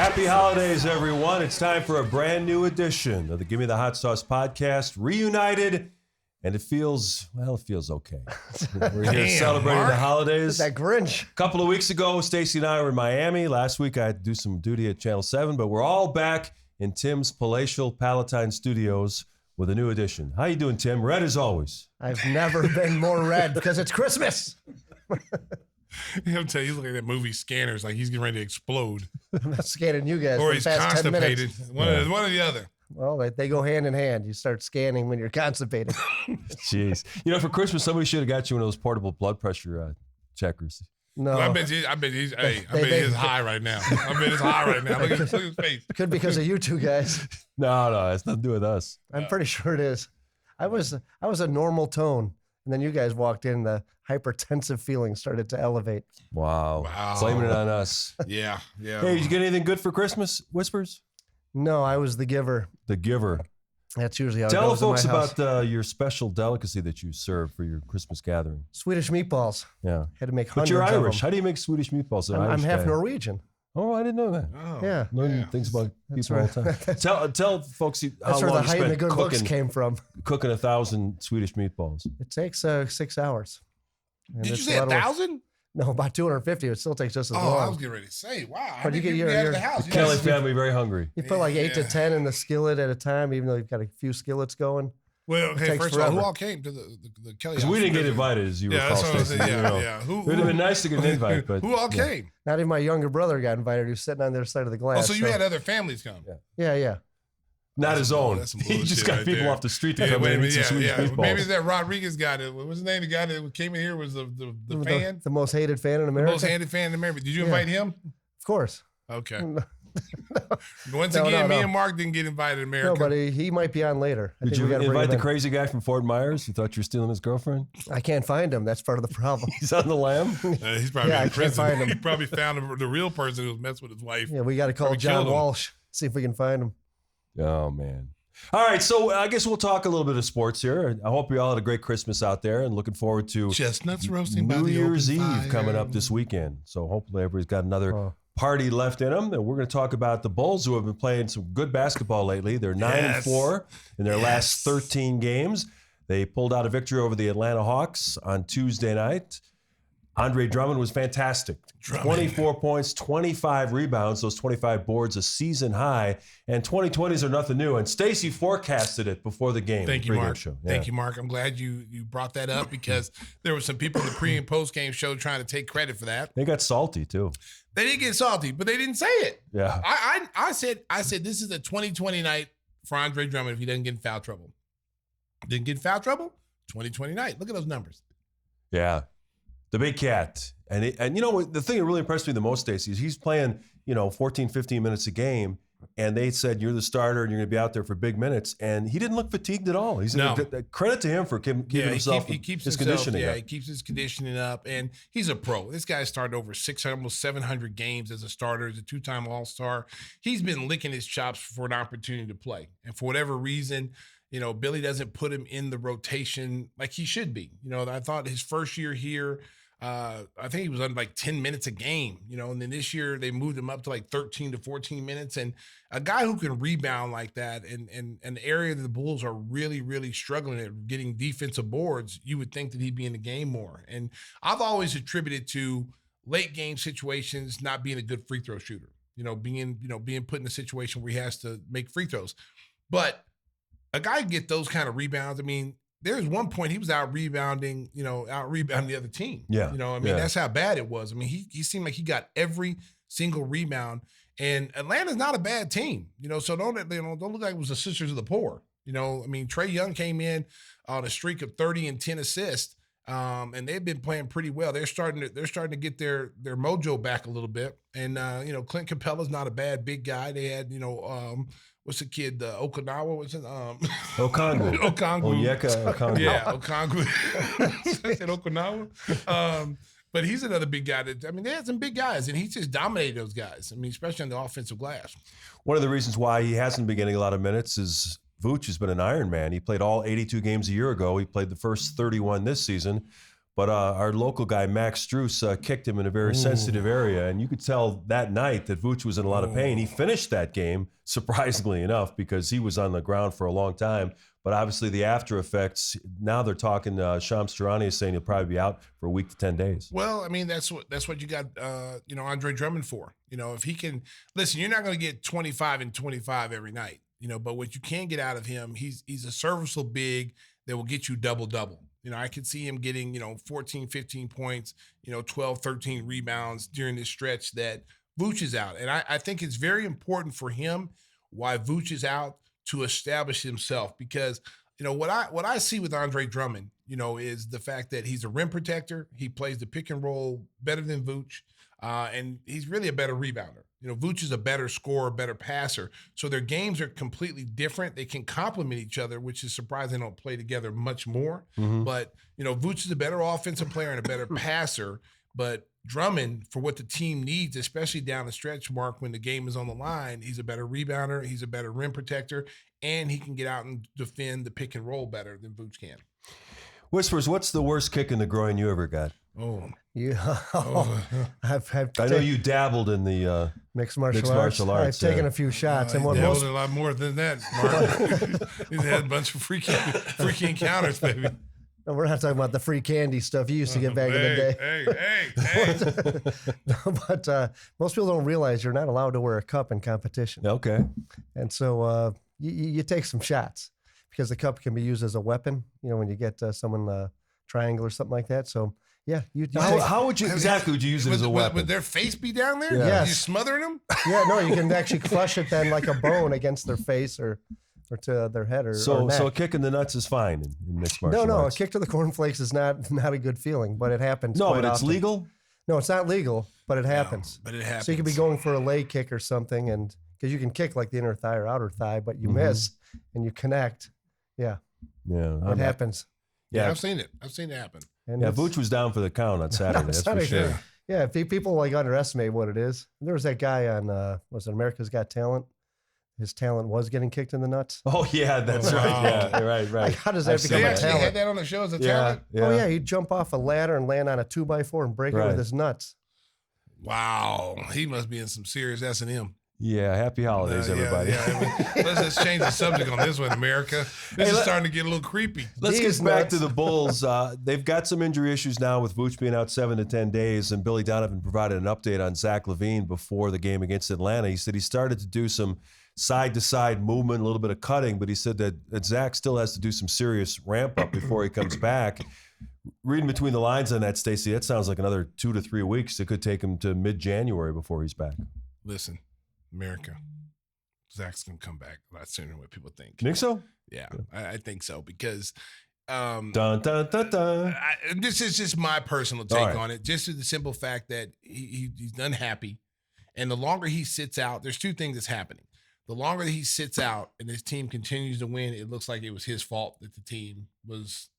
Happy holidays, everyone. It's time for a brand new edition of the Gimme the Hot Sauce podcast, reunited, and it feels okay. We're here celebrating the holidays. That Grinch. A couple of weeks ago, Stacey and I were in Miami. Last week, I had to do some duty at Channel 7, but we're all back in Tim's palatial Palatine Studios with a new edition. How you doing, Tim? Red as always. I've never been more red because it's Christmas. I'm telling you, he's looking at that movie Scanners like he's getting ready to explode. I'm not scanning you guys. Or for he's the past 10 constipated. minutes. One or the other. Well, they go hand in hand. You start scanning when you're constipated. Jeez. You know, for Christmas, somebody should have got you one of those portable blood pressure checkers. No. Well, I bet he's high right now. I bet he's high right now. Look at his face. Could be because of you two guys. No, it's nothing to do with us. I'm pretty sure it is. I was a normal tone, and then you guys walked in. The hypertensive feeling started to elevate. Wow. Blaming it on us. Yeah. Hey, did you get anything good for Christmas, Whispers? No, I was the giver. The giver. That's usually how it Tell goes folks in my house. about your special delicacy that you serve for your Christmas gathering. Swedish meatballs. Yeah. Had to make But hundreds you're of Irish. them. How do you make Swedish meatballs? I'm half Norwegian. Oh, I didn't know that. Oh, Yeah. Learning things about people all the time. Tell folks how That's where long the you height and the spent good looks came from. cooking 1,000 Swedish meatballs. It takes 6 hours. And Did you it's say a lot of work. 1,000? No, about 250. It still takes just as Oh, long. I was getting ready to say, wow. But you get get your- out of your- the house. The Kelly family very hungry. You put like 8 to 10 in the skillet at a time, even though you've got a few skillets going. Well, okay, takes first of all, who forever. all came to the Kelly Because house? we didn't get invited, as you Yeah, recall, that's what I was Stacey. saying. You know. Yeah. It would have been nice to get an invite, but Who all came? Not even my younger brother got invited, who's sitting on their side of the Oh, glass. so you had other families come. Yeah. not his own. That's some He just bullshit got right people there. off the street to Yeah, come wait a in and eat minute, some Swedish meatballs. Maybe that Rodriguez guy. What was his name? The guy that came in here was the fan? The most hated fan in The America. most hated fan in America. Did you invite him? Of course. Okay. No, Once No, again, no, me no. and Mark didn't get invited in America. but he might be on later. I Did think we you gotta bring invite him the in. crazy guy from Fort Myers? You thought you were stealing his girlfriend? I can't find him. That's part of the problem. He's on the lam? He's probably Yeah, I in can't prison. find him. He probably found the real person who was messing with his wife. Yeah, we got to call Probably John killed him. Walsh. See if we can find him. Oh, man. All right, so I guess we'll talk a little bit of sports here. I hope you all had a great Christmas out there and looking forward to Chestnuts roasting by New the Year's open Eve fire. coming up this weekend. So hopefully everybody's got another party left in them. And we're going to talk about the Bulls, who have been playing some good basketball lately. They're 9-4 in their last 13 games. They pulled out a victory over the Atlanta Hawks on Tuesday night. Andre Drummond was fantastic. 24 points, 25 rebounds, those 25 boards, a season high. And 2020s are nothing new. And Stacey forecasted it before the game. Thank you, Mark. Show. Thank you, Mark. I'm glad you brought that up because there were some people in the pre and post game show trying to take credit for that. They got salty, too. They did get salty, but they didn't say it. Yeah. I said this is a 2020 night for Andre Drummond if he doesn't get in foul trouble. Didn't get in foul trouble? 2020 night. Look at those numbers. Yeah. The big cat. And you know, the thing that really impressed me the most, Stacey, is he's playing, 14, 15 minutes a game. And they said, you're the starter and you're going to be out there for big minutes. And he didn't look fatigued at all. He's credit to him for keeping himself he keeps his himself, conditioning up. he keeps his conditioning up. And he's a pro. This guy started over 600, almost 700 games as a starter, as a two-time All-Star. He's been licking his chops for an opportunity to play. And for whatever reason, Billy doesn't put him in the rotation like he should be. I thought his first year here, I think he was on like 10 minutes a game, and then this year they moved him up to like 13 to 14 minutes. And a guy who can rebound like that and an area that the Bulls are really, really struggling at getting defensive boards, you would think that he'd be in the game more. And I've always attributed to late game situations not being a good free throw shooter, being put in a situation where he has to make free throws. But a guy get those kind of rebounds. I mean, there's one point he was out rebounding the other team. Yeah. That's how bad it was. I mean, he seemed like he got every single rebound. And Atlanta's not a bad team, so don't look like it was the Sisters of the Poor. Trae Young came in on a streak of 30 and 10 assists. And they've been playing pretty well. They're starting to get their mojo back a little bit. And Clint Capella's not a bad big guy. They had, what's the kid? The Okinawa. What's it? Okongwu. Okongwu. Okongwu. Yeah, Okongwu. I said Okinawa. But he's another big guy they had some big guys, and he just dominated those guys. Especially on the offensive glass. One of the reasons why he hasn't been getting a lot of minutes is Vooch has been an Iron Man. He played all 82 games a year ago. He played the first 31 this season. But our local guy, Max Struess, kicked him in a very sensitive area. And you could tell that night that Vuce was in a lot of pain. He finished that game, surprisingly enough, because he was on the ground for a long time. But obviously the after effects, now they're talking, Shams Charania is saying he'll probably be out for a week to 10 days. Well, I mean, that's what you got, Andre Drummond for. If he can, listen, you're not going to get 25 and 25 every night, but what you can get out of him, he's a serviceable big that will get you double-double. I could see him getting, 14, 15 points, 12, 13 rebounds during this stretch that Vuce is out. And I think it's very important for him why Vuce is out to establish himself, because, what I see with Andre Drummond, is the fact that he's a rim protector. He plays the pick and roll better than Vuce, and he's really a better rebounder. Vuce is a better scorer, better passer. So their games are completely different. They can complement each other, which is surprising they don't play together much more. Mm-hmm. But, Vuce is a better offensive player and a better passer. But Drummond, for what the team needs, especially down the stretch, Mark, when the game is on the line, he's a better rebounder, he's a better rim protector, and he can get out and defend the pick and roll better than Vuce can. Whispers, what's the worst kick in the groin you ever got? I know you dabbled in the mixed martial arts. I've taken a few shots, and a lot more than that, Mark. He's had a bunch of freaky encounters, baby. No, we're not talking about the free candy stuff you used to get back in the day. Hey. But most people don't realize you're not allowed to wear a cup in competition. Okay. And so you take some shots because the cup can be used as a weapon, when you get someone triangle or something like that. So, yeah. How would you use it as a weapon? Would their face be down there? Yeah. Yes. You smothering them? Yeah, no, you can actually crush it then like a bone against their face or to their head or neck. So a kick in the nuts is fine in mixed martial arts? No, a kick to the cornflakes is not a good feeling, but it happens. No, quite but it's often. Legal? No, it's not legal, but it happens. But it happens. So you could be going for a leg kick or something, and because you can kick like the inner thigh or outer thigh, but you miss and you connect. Yeah. Yeah. It happens. Yeah, I've seen it. I've seen it happen. And Vuce was down for the count on Saturday. That's for sure. Yeah, people underestimate what it is. There was that guy on was it America's Got Talent? His talent was getting kicked in the nuts. Oh yeah, that's right. Yeah, right. Like, how does that become a talent? They had that on the show as a talent. Yeah. Oh yeah, he'd jump off a ladder and land on a 2x4 and break it with his nuts. Wow, he must be in some serious S&M. Yeah, happy holidays, everybody. Let's just change the subject on this one, America. This is starting to get a little creepy. Let's get back to the Bulls. They've got some injury issues now with Vuce being out 7 to 10 days, and Billy Donovan provided an update on Zach Lavine before the game against Atlanta. He said he started to do some side-to-side movement, a little bit of cutting, but he said that Zach still has to do some serious ramp-up before he comes back. Reading between the lines on that, Stacey, that sounds like another 2 to 3 weeks. It could take him to mid-January before he's back. Listen, America, Zach's going to come back a lot sooner than what people think. Think so? Yeah, I think so because dun, dun, dun, dun. This is just my personal take on it. Just the simple fact that he's unhappy. And the longer he sits out, there's two things that's happening. The longer that he sits out and his team continues to win, it looks like it was his fault that the team was,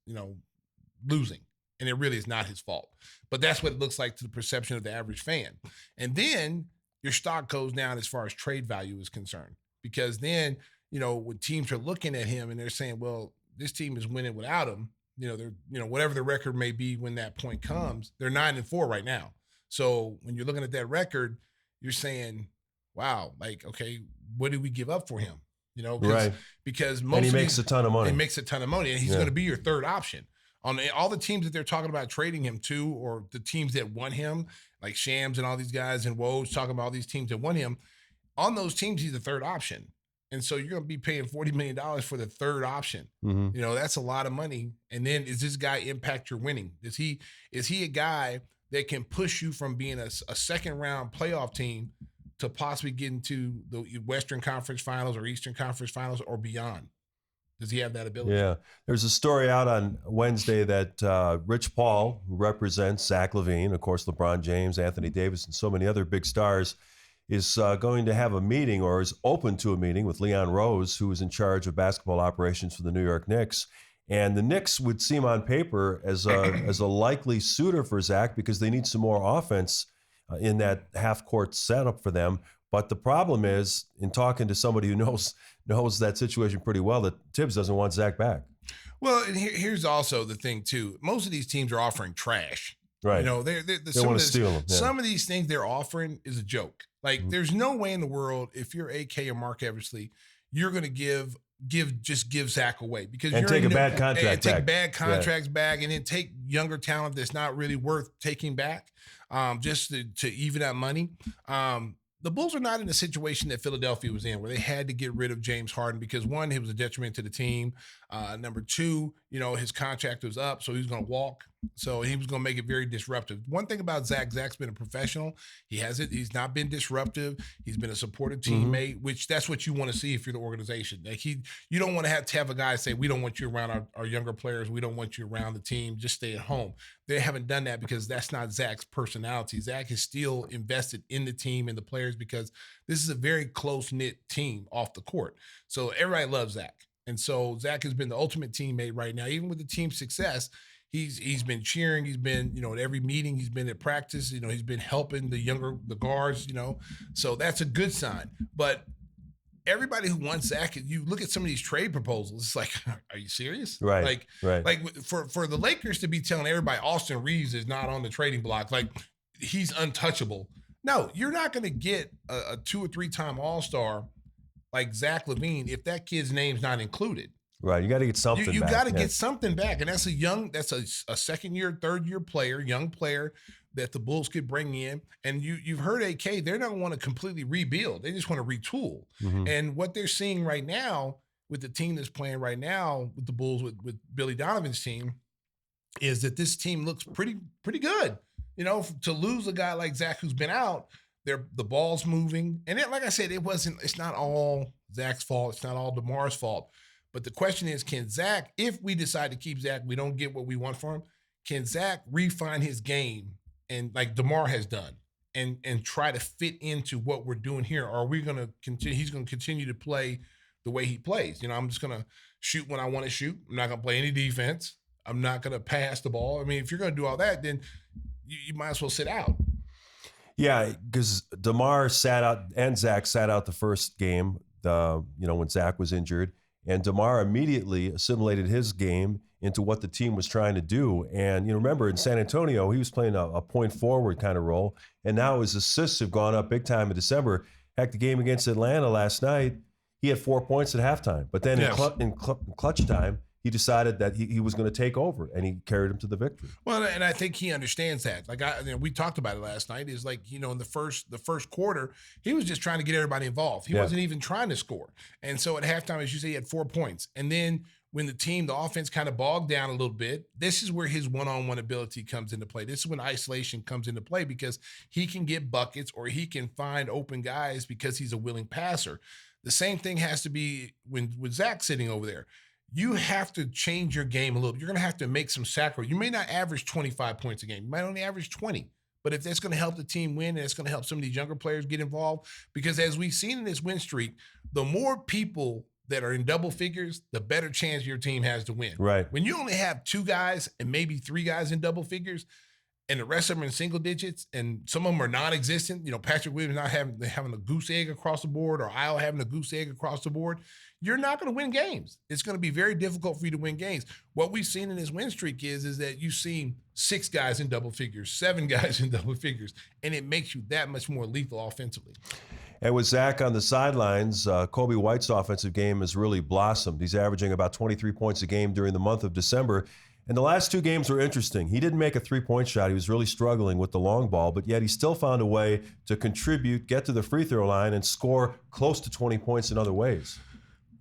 losing. And it really is not his fault. But that's what it looks like to the perception of the average fan. And then your stock goes down as far as trade value is concerned. Because then, when teams are looking at him and they're saying, well, this team is winning without him, they're, whatever the record may be when that point comes, they're 9-4 right now. So when you're looking at that record, you're saying, wow, like, okay, what did we give up for him? Right. Because and he makes a ton of money. He makes a ton of money, and he's going to be your third option. On all the teams that they're talking about trading him to, or the teams that want him, like Shams and all these guys and Woes talking about all these teams that want him, on those teams, he's the third option. And so you're going to be paying $40 million for the third option. Mm-hmm. That's a lot of money. And then is this guy impact your winning? Is he a guy that can push you from being a second round playoff team to possibly get into the Western Conference Finals or Eastern Conference Finals or beyond? Does he have that ability? Yeah. There's a story out on Wednesday that Rich Paul, who represents Zach Lavine, of course, LeBron James, Anthony Davis, and so many other big stars, is going to have a meeting, or is open to a meeting, with Leon Rose, who is in charge of basketball operations for the New York Knicks. And the Knicks would seem on paper as a likely suitor for Zach because they need some more offense in that half-court setup for them. But the problem is, in talking to somebody who knows that situation pretty well, that Tibbs doesn't want Zach back. Well, and here's also the thing too. Most of these teams are offering trash. Right. You know, they want to steal them. Yeah. Some of these things they're offering is a joke. Like, there's no way in the world, if you're AK or Mark Eversley, you're going to give Zach away because and you're take a bad contract back. Take bad contracts back, and then take younger talent that's not really worth taking back, just to even out money. The Bulls are not in a situation that Philadelphia was in where they had to get rid of James Harden because, one, he was a detriment to the team. Number two, his contract was up, so he was going to walk. So he was going to make it very disruptive. One thing about Zach's been a professional. He's not been disruptive. He's been a supportive teammate, which that's what you want to see if you're the organization. Like you don't want to have a guy say, we don't want you around our younger players. We don't want you around the team. Just stay at home. They haven't done that because that's not Zach's personality. Zach is still invested in the team and the players because this is a very close-knit team off the court. So everybody loves Zach. And so Zach has been the ultimate teammate right now. Even with the team's success, he's been cheering. He's been, at every meeting. He's been at practice. He's been helping the guards, So that's a good sign. But everybody who wants Zach, you look at some of these trade proposals, it's like, are you serious? Right. Like for the Lakers to be telling everybody Austin Reeves is not on the trading block, like he's untouchable. No, you're not going to get a 2 or 3 time All-Star like Zach Lavine if that kid's name's not included. Right, you got to get something back. You got to get something back, and that's a second year, third year player, young player that the Bulls could bring in. And you've heard AK, they're not going to want to completely rebuild; they just want to retool. And what they're seeing right now with the team that's playing right now with the Bulls with Billy Donovan's team is that this team looks pretty good. To lose a guy like Zach who's been out. The ball's moving. And like I said, it's not all Zach's fault. It's not all DeMar's fault. But the question is, can Zach, if we decide to keep Zach, we don't get what we want from him, can Zach refine his game and like DeMar has done and try to fit into what we're doing here? Or are we going to continue? He's going to continue to play the way he plays. I'm just going to shoot when I want to shoot. I'm not going to play any defense. I'm not going to pass the ball. I mean, if you're going to do all that, then you might as well sit out. Yeah, because DeMar sat out and Zach sat out the first game, when Zach was injured. And DeMar immediately assimilated his game into what the team was trying to do. And, remember in San Antonio, he was playing a point forward kind of role. And now his assists have gone up big time in December. Heck, the game against Atlanta last night, he had 4 points at halftime. But then in clutch time, he decided that he was going to take over, and he carried him to the victory. Well, and I think he understands that. Like we talked about it last night. Is like in the first quarter, he was just trying to get everybody involved. He wasn't even trying to score. And so at halftime, as you say, he had 4 points. And then when the offense kind of bogged down a little bit, this is where his one-on-one ability comes into play. This is when isolation comes into play because he can get buckets or he can find open guys because he's a willing passer. The same thing has to be with Zach sitting over there. You have to change your game a little. You're going to have to make some sacrifice. You may not average 25 points a game. You might only average 20. But if that's going to help the team win and it's going to help some of these younger players get involved, because as we've seen in this win streak, the more people that are in double figures, the better chance your team has to win. Right. When you only have 2 guys and maybe 3 guys in double figures, and the rest of them are in single digits, and some of them are non-existent, Patrick Williams not having a goose egg across the board, or Iowa having a goose egg across the board, you're not going to win games. It's going to be very difficult for you to win games. What we've seen in this win streak is that you've seen 6 guys in double figures, 7 guys in double figures, and it makes you that much more lethal offensively. And with Zach on the sidelines, Coby White's offensive game has really blossomed. He's averaging about 23 points a game during the month of December. And the last 2 games were interesting. He didn't make a 3-point shot. He was really struggling with the long ball, but yet he still found a way to contribute, get to the free throw line, and score close to 20 points in other ways.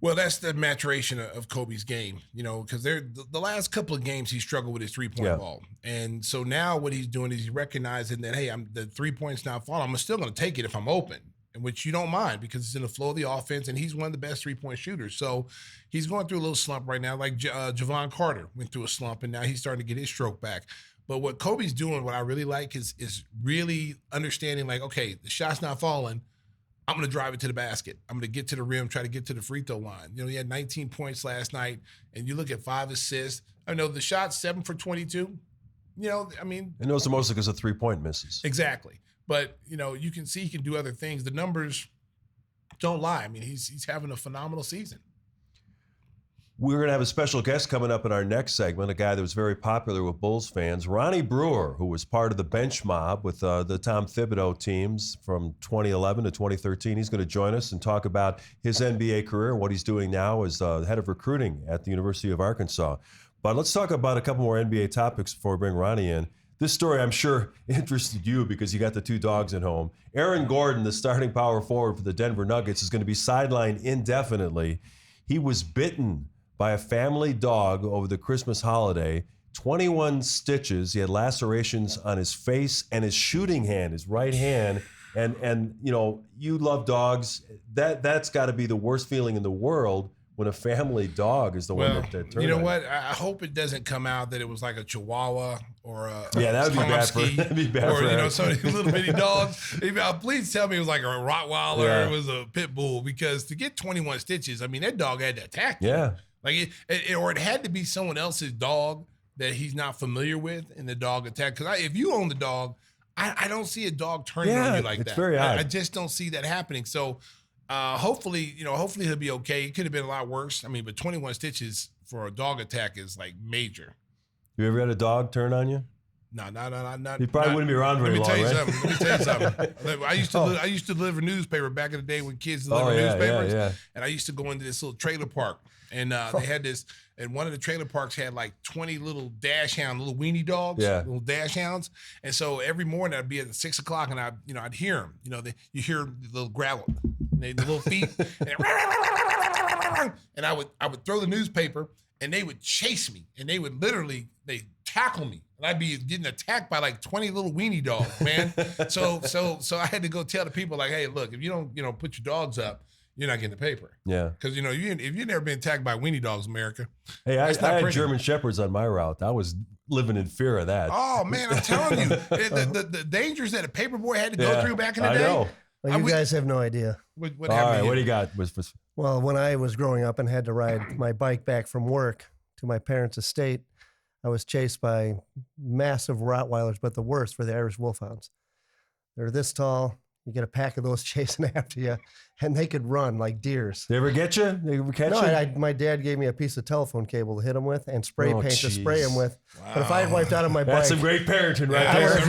Well, that's the maturation of Coby's game, because the last couple of games he struggled with his 3-point ball. And so now what he's doing is he's recognizing that, hey, the 3 points not falling. I'm still going to take it if I'm open, and which you don't mind because it's in the flow of the offense, and he's one of the best 3-point shooters. So he's going through a little slump right now, like Javon Carter went through a slump, and now he's starting to get his stroke back. But what Coby's doing, what I really like is really understanding, like, okay, the shot's not falling. I'm going to drive it to the basket. I'm going to get to the rim, try to get to the free throw line. He had 19 points last night, and you look at 5 assists. I know the shot 7 for 22. And those are mostly because of 3-point misses. Exactly. But, you can see he can do other things. The numbers don't lie. I mean, he's having a phenomenal season. We're going to have a special guest coming up in our next segment, a guy that was very popular with Bulls fans, Ronnie Brewer, who was part of the bench mob with the Tom Thibodeau teams from 2011 to 2013. He's going to join us and talk about his NBA career and what he's doing now as head of recruiting at the University of Arkansas. But let's talk about a couple more NBA topics before we bring Ronnie in. This story, I'm sure, interested you because you got the two dogs at home. Aaron Gordon, the starting power forward for the Denver Nuggets, is going to be sidelined indefinitely. He was bitten by a family dog over the Christmas holiday, 21 stitches. He had lacerations on his face and his shooting hand, his right hand. And you know, you love dogs. That's got to be the worst feeling in the world when a family dog is the one that turned. You know what? I hope it doesn't come out that it was like a Chihuahua or a that would be bad for. That'd be bad or for you know, Eric. some of these little bitty dogs. Please tell me it was like a Rottweiler or it was a pit bull, because to get 21 stitches, I mean, that dog had to attack you. Yeah. Like or it had to be someone else's dog that he's not familiar with, and the dog attacked. Because if you own the dog, I don't see a dog turning on you like that. It's very odd. I just don't see that happening. So hopefully he'll be okay. It could have been a lot worse. I mean, but 21 stitches for a dog attack is like major. You ever had a dog turn on you? No. You probably wouldn't be around very long, right? Let me tell you something. I used to deliver newspaper back in the day when kids delivered newspapers. Yeah. And I used to go into this little trailer park. And they had this, and one of the trailer parks had like 20 little dash hound, little weenie dogs, little dash hounds. And so every morning I'd be at 6 o'clock and I'd hear them. You know, you hear the little gravel, the little feet, and I would throw the newspaper, and they would chase me, and they would literally tackle me, and I'd be getting attacked by like 20 little weenie dogs, man. So I had to go tell the people, like, hey, look, if you don't put your dogs up, you're not getting the paper. Yeah. Because, if you've never been attacked by weenie dogs, America. Hey, I had German Shepherds on my route. I was living in fear of that. Oh, man, I'm telling you. The dangers that a paperboy had to go through back in the day. I know. Well, you guys have no idea. What all right, what do you got? Well, when I was growing up and had to ride my bike back from work to my parents' estate, I was chased by massive Rottweilers, but the worst were the Irish Wolfhounds. They're this tall. You get a pack of those chasing after you, and they could run like deers. They ever get you? They ever catch you? No, my dad gave me a piece of telephone cable to hit them with and spray paint to spray them with. Wow. But if I had wiped out on my bike... That's some great parenting right there.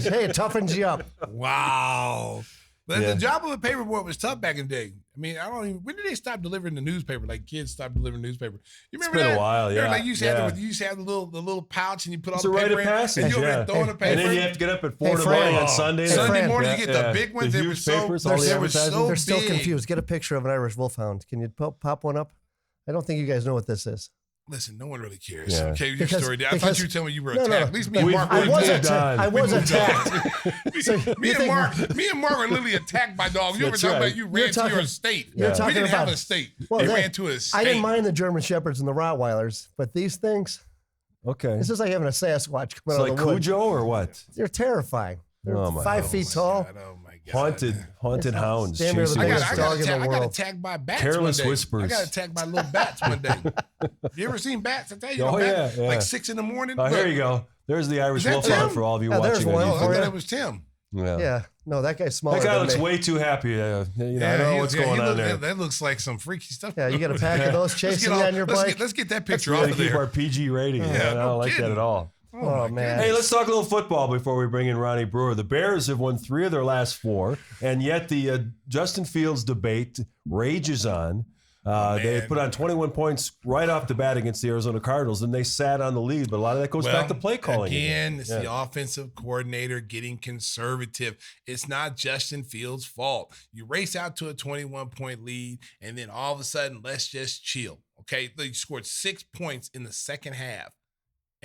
Hey, it toughens you up. Wow. But the job of a paperboy was tough back in the day. I mean, when did they stop delivering the newspaper? Like kids stopped delivering newspaper. You remember that? It's been a while, yeah. Like you used to have the little pouch, and you put all the paper in. Passage, and you were throwing the paper. And then you have to get up at 4 in the morning on Sunday. Sunday morning, you get the big ones. The huge papers, all the advertisements. They're still confused. Get a picture of an Irish Wolfhound. Can you pop one up? I don't think you guys know what this is. Listen, no one really cares. Yeah. Okay, your story. I thought you were telling me you were attacked. At least me and Mark. I was attacked. Me and Mark were literally attacked by dogs. You ever talking about you ran to your estate? We didn't have an estate. They ran to a estate. I didn't mind the German Shepherds and the Rottweilers, but these things. Okay. This is like having a Sasquatch coming out of the woods. Cujo or what? They're terrifying. They're 5 feet tall. Oh my God. Haunted hounds. I got attacked by bats. Careless one day. whispers. I got attacked by little bats one day. You ever seen bats? I tell you, bats, like 6 in the morning. Oh, here you go. There's the Irish Wolfhound for all of you watching. I thought it was Tim. Yeah. No, that guy's smaller. That guy looks way too happy. I don't know what's going on there. That looks like some freaky stuff. Yeah, you got a pack of those chasing on your bike. Let's get that picture off of there. Keep our PG rating. I don't like that at all. Oh man! Hey, let's talk a little football before we bring in Ronnie Brewer. The Bears have won 3 of their last 4, and yet the Justin Fields debate rages on. They put on 21 points right off the bat against the Arizona Cardinals, and they sat on the lead. But a lot of that goes back to play calling. Again, it's the offensive coordinator getting conservative. It's not Justin Fields' fault. You race out to a 21-point lead, and then all of a sudden, let's just chill. Okay, you scored 6 points in the second half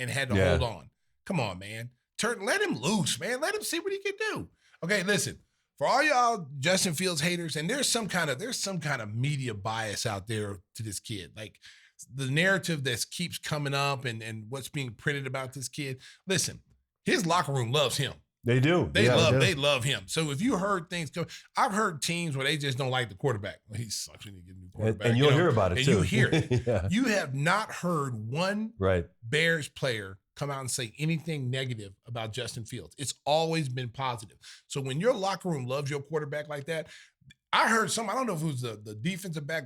and had to hold on. Come on, man. Let him loose, man. Let him see what he can do. Okay, listen. For all y'all Justin Fields haters, and there's some kind of media bias out there to this kid. Like the narrative that keeps coming up and what's being printed about this kid. Listen, his locker room loves him. They do. They love him. So if you heard things come, I've heard teams where they just don't like the quarterback. Well, he sucks when you get a new quarterback. And you'll hear about it and too. You hear it. You have not heard one Bears player come out and say anything negative about Justin Fields. It's always been positive. So when your locker room loves your quarterback like that, I heard I don't know if it was the defensive back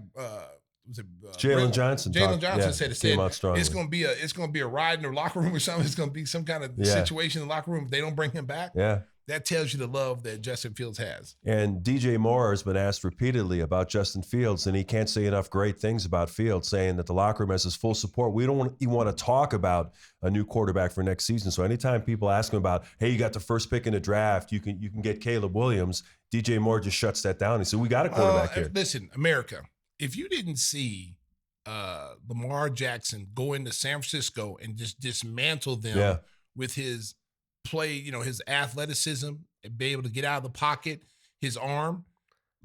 Jalen Johnson. Jalen Johnson said came out strongly. it's going to be a ride in the locker room or something. It's going to be some kind of situation in the locker room. If they don't bring him back. Yeah. That tells you the love that Justin Fields has. And DJ Moore has been asked repeatedly about Justin Fields, and he can't say enough great things about Fields, saying that the locker room has his full support. We don't even want to talk about a new quarterback for next season. So anytime people ask him about, hey, you got the first pick in the draft, you can get Caleb Williams, DJ Moore just shuts that down. He said, we got a quarterback here. Listen, America, if you didn't see Lamar Jackson go into San Francisco and just dismantle them with his play, his athleticism and be able to get out of the pocket, his arm,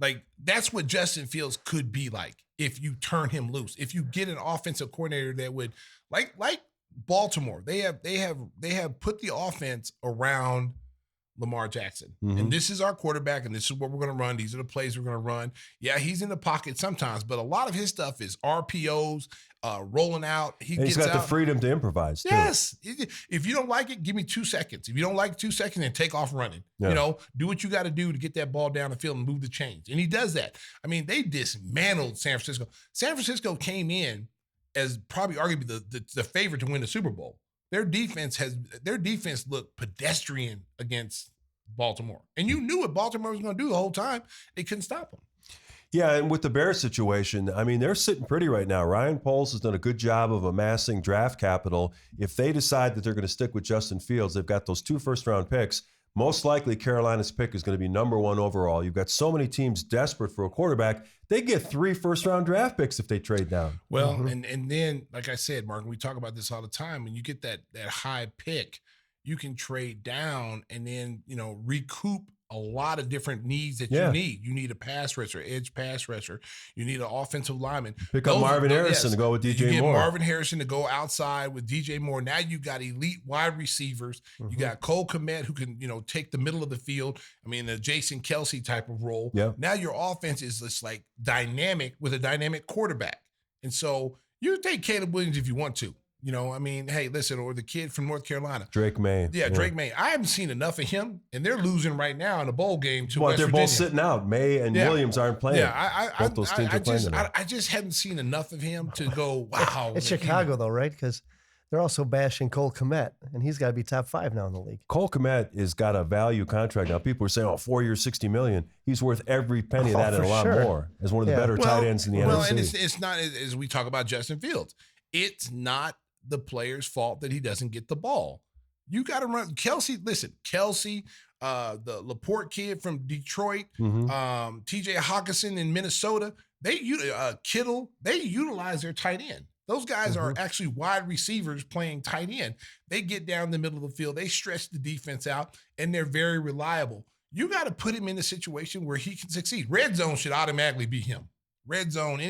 like that's what Justin Fields could be like if you turn him loose. If you get an offensive coordinator that would like Baltimore, they have put the offense around Lamar Jackson. Mm-hmm. And this is our quarterback, and this is what we're going to run. These are the plays we're going to run. Yeah, he's in the pocket sometimes, but a lot of his stuff is RPOs, rolling out. He's got the freedom to improvise, too. Yes. If you don't like it, give me 2 seconds. If you don't like 2 seconds, then take off running. Yeah. Do what you got to do to get that ball down the field and move the chains. And he does that. I mean, they dismantled San Francisco. San Francisco came in as probably arguably the favorite to win the Super Bowl. Their defense looked pedestrian against Baltimore. And you knew what Baltimore was going to do the whole time. They couldn't stop them. Yeah, and with the Bears situation, I mean, they're sitting pretty right now. Ryan Poles has done a good job of amassing draft capital. If they decide that they're going to stick with Justin Fields, they've got those 2 first-round picks. Most likely Carolina's pick is going to be number 1 overall. You've got so many teams desperate for a quarterback. They get 3 first-round draft picks if they trade down. Well, and then, like I said, Mark, we talk about this all the time. When you get that high pick, you can trade down and then, recoup a lot of different needs that you need. You need a pass rusher, edge pass rusher. You need an offensive lineman. Pick up Marvin Harrison to go with DJ Moore. You get Marvin Harrison to go outside with DJ Moore. Now you got elite wide receivers. Mm-hmm. You got Cole Kmet who can, take the middle of the field. I mean, the Jason Kelsey type of role. Yeah. Now your offense is just like dynamic with a dynamic quarterback. And so you take Caleb Williams if you want to. Hey, listen, or the kid from North Carolina. Drake May. Yeah, Drake May. I haven't seen enough of him, and they're losing right now in a bowl game to West They're Virginia. both sitting out. May and Williams aren't playing. Yeah, I just hadn't seen enough of him to go, wow. It's Chicago, though, right? Because they're also bashing Cole Kmet, and he's got to be top 5 now in the league. Cole Kmet has got a value contract now. People are saying, 4 years, $60 million. He's worth every penny of that and a lot more as one of the better tight ends in the NFC. Well, and it's not, as we talk about Justin Fields, it's not the player's fault that he doesn't get the ball. You got to run. Kelsey, the Laporte kid from Detroit, TJ Hawkinson in Minnesota, Kittle, they utilize their tight end. Those guys are actually wide receivers playing tight end. They get down the middle of the field. They stretch the defense out, and they're very reliable. You got to put him in a situation where he can succeed. Red zone should automatically be him. Red zone,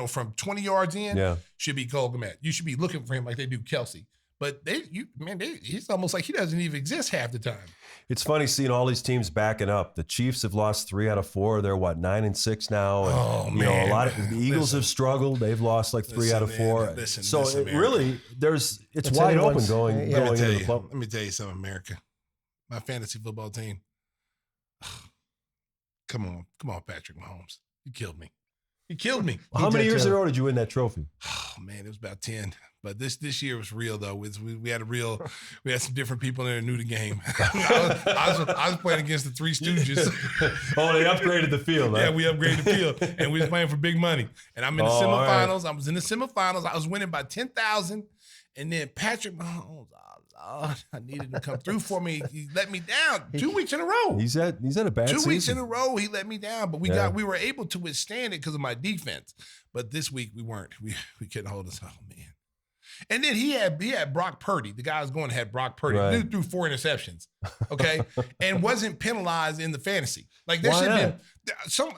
from 20 yards in, should be Cole Kmet. You should be looking for him like they do Kelsey. But he's almost like he doesn't even exist half the time. It's funny seeing all these teams backing up. The Chiefs have lost 3 out of 4. They're 9-6 now. And, a lot of the Eagles have struggled. They've lost 3 out of 4. It's wide open going into the play. Let me tell you something, America. My fantasy football team. Come on, Patrick Mahomes. You killed me. He killed me. How many years in a row did you win that trophy? Oh man, it was about 10. But this year was real though. We had some different people in there who knew the game. I was playing against the Three Stooges. They upgraded the field. Yeah, we upgraded the field, and we was playing for big money. And I'm in the semifinals. Right. I was in the semifinals. I was winning by 10,000, and then Patrick Mahomes. I needed to come through for me. He let me down 2 weeks in a row. He's had a bad 2 season. weeks in a row. He let me down, but we were able to withstand it because of my defense. But this week we weren't. We couldn't hold us. Oh man. And then he had Brock Purdy. The guy was going to have Brock Purdy. Right. Dude threw 4 interceptions. Okay, and wasn't penalized in the fantasy. Like there should have been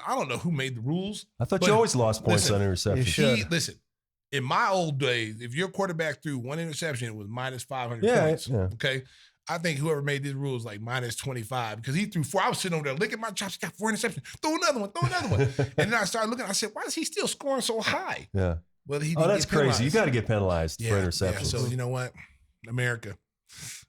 I don't know who made the rules. I thought you always lost points on interceptions. Listen. In my old days, if your quarterback threw 1 interception, it was minus 500 points. Yeah. Okay. I think whoever made these rules like minus 25 because he threw 4. I was sitting over there licking my chops. He got 4 interceptions. Throw another one. And then I started looking. I said, why is he still scoring so high? Yeah. Well, that's crazy. You got to get penalized for interceptions. Yeah. So you know what? America,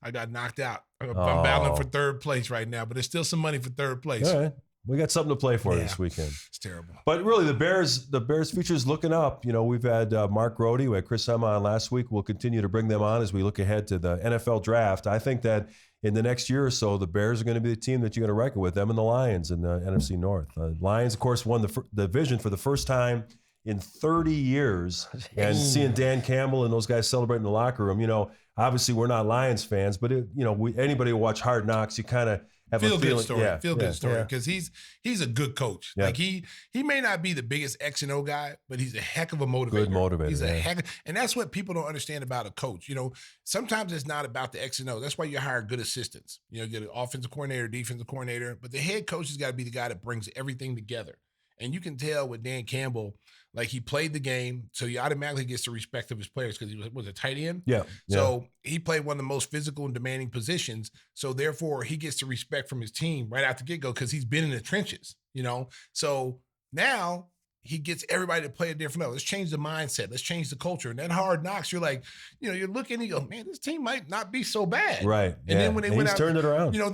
I got knocked out. I'm battling for 3rd place right now, but there's still some money for 3rd place. All right. we got something to play for this weekend. It's terrible. But really, the Bears future's looking up. You know, we've had Mark Grody, we had Chris Emma on last week. We'll continue to bring them on as we look ahead to the NFL draft. I think that in the next year or so, the Bears are going to be the team that you're going to reckon with, them and the Lions in the NFC North. Lions, of course, won the division for the first time in 30 years. And seeing Dan Campbell and those guys celebrating in the locker room, you know, obviously we're not Lions fans, but, anybody who watch Hard Knocks, you kind of have a feeling. Good story because he's a good coach. Yeah. Like he may not be the biggest X and O guy, but he's a heck of a motivator. Good motivator. He's and that's what people don't understand about a coach. You know, sometimes it's not about the X and O. That's why you hire good assistants. You know, get an offensive coordinator, defensive coordinator, but the head coach has got to be the guy that brings everything together. And you can tell with Dan Campbell, like he played the game, so he automatically gets the respect of his players because he was a tight end. Yeah. So he played one of the most physical and demanding positions. So therefore, he gets the respect from his team right out the get-go because he's been in the trenches, you know? So now he gets everybody to play a different level. Let's change the mindset. Let's change the culture. And then Hard Knocks, you're like, you know, you're looking and you go, man, this team might not be so bad. Right. And then when they went out, turned it around. you know,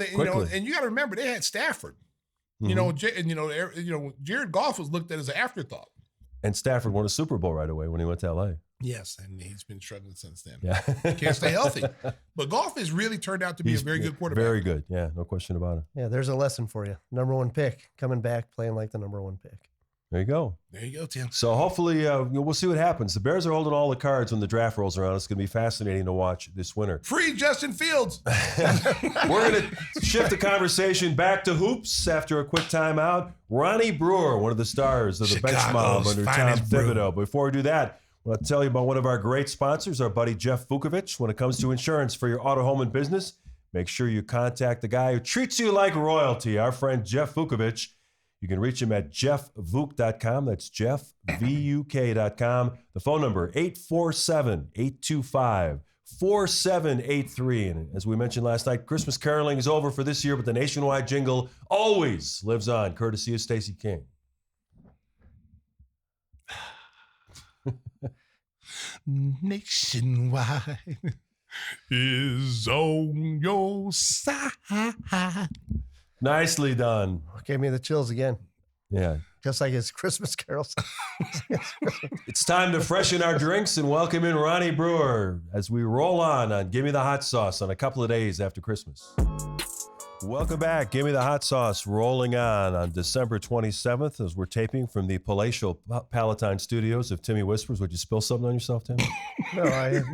and you got to remember they had Stafford. You know, Jared Goff was looked at as an afterthought. And Stafford won a Super Bowl right away when he went to LA. Yes, and he's been struggling since then. Yeah. Can't stay healthy. But Goff has really turned out to be a very good quarterback. Very good. Yeah, no question about it. Yeah, there's a lesson for you. Number one pick, coming back, playing like the number one pick. There you go. There you go, Tim. So hopefully we'll see what happens. The Bears are holding all the cards when the draft rolls around. It's going to be fascinating to watch this winter. Free Justin Fields. We're going to shift the conversation back to hoops after a quick timeout. Ronnie Brewer, one of the stars of the bench mob under Tom Thibodeau. Before we do that, I want to tell you about one of our great sponsors, our buddy Jeff Vucevic. When it comes to insurance for your auto, home, and business, make sure you contact the guy who treats you like royalty, our friend Jeff Vucevic. You can reach him at jeffvuk.com. That's jeffvuk.com. The phone number, 847-825-4783. And as we mentioned last night, Christmas caroling is over for this year, but the nationwide jingle always lives on, courtesy of Stacey King. Nationwide is on your side. Nicely done. Gave me the chills again. Yeah. Just like his Christmas carols. It's time to freshen our drinks and welcome in Ronnie Brewer as we roll on Gimme the Hot Sauce on a couple of days after Christmas. Welcome back. Gimme the Hot Sauce rolling on December 27th as we're taping from the palatial Palatine studios of Timmy Whispers. Would you spill something on yourself, Tim? No,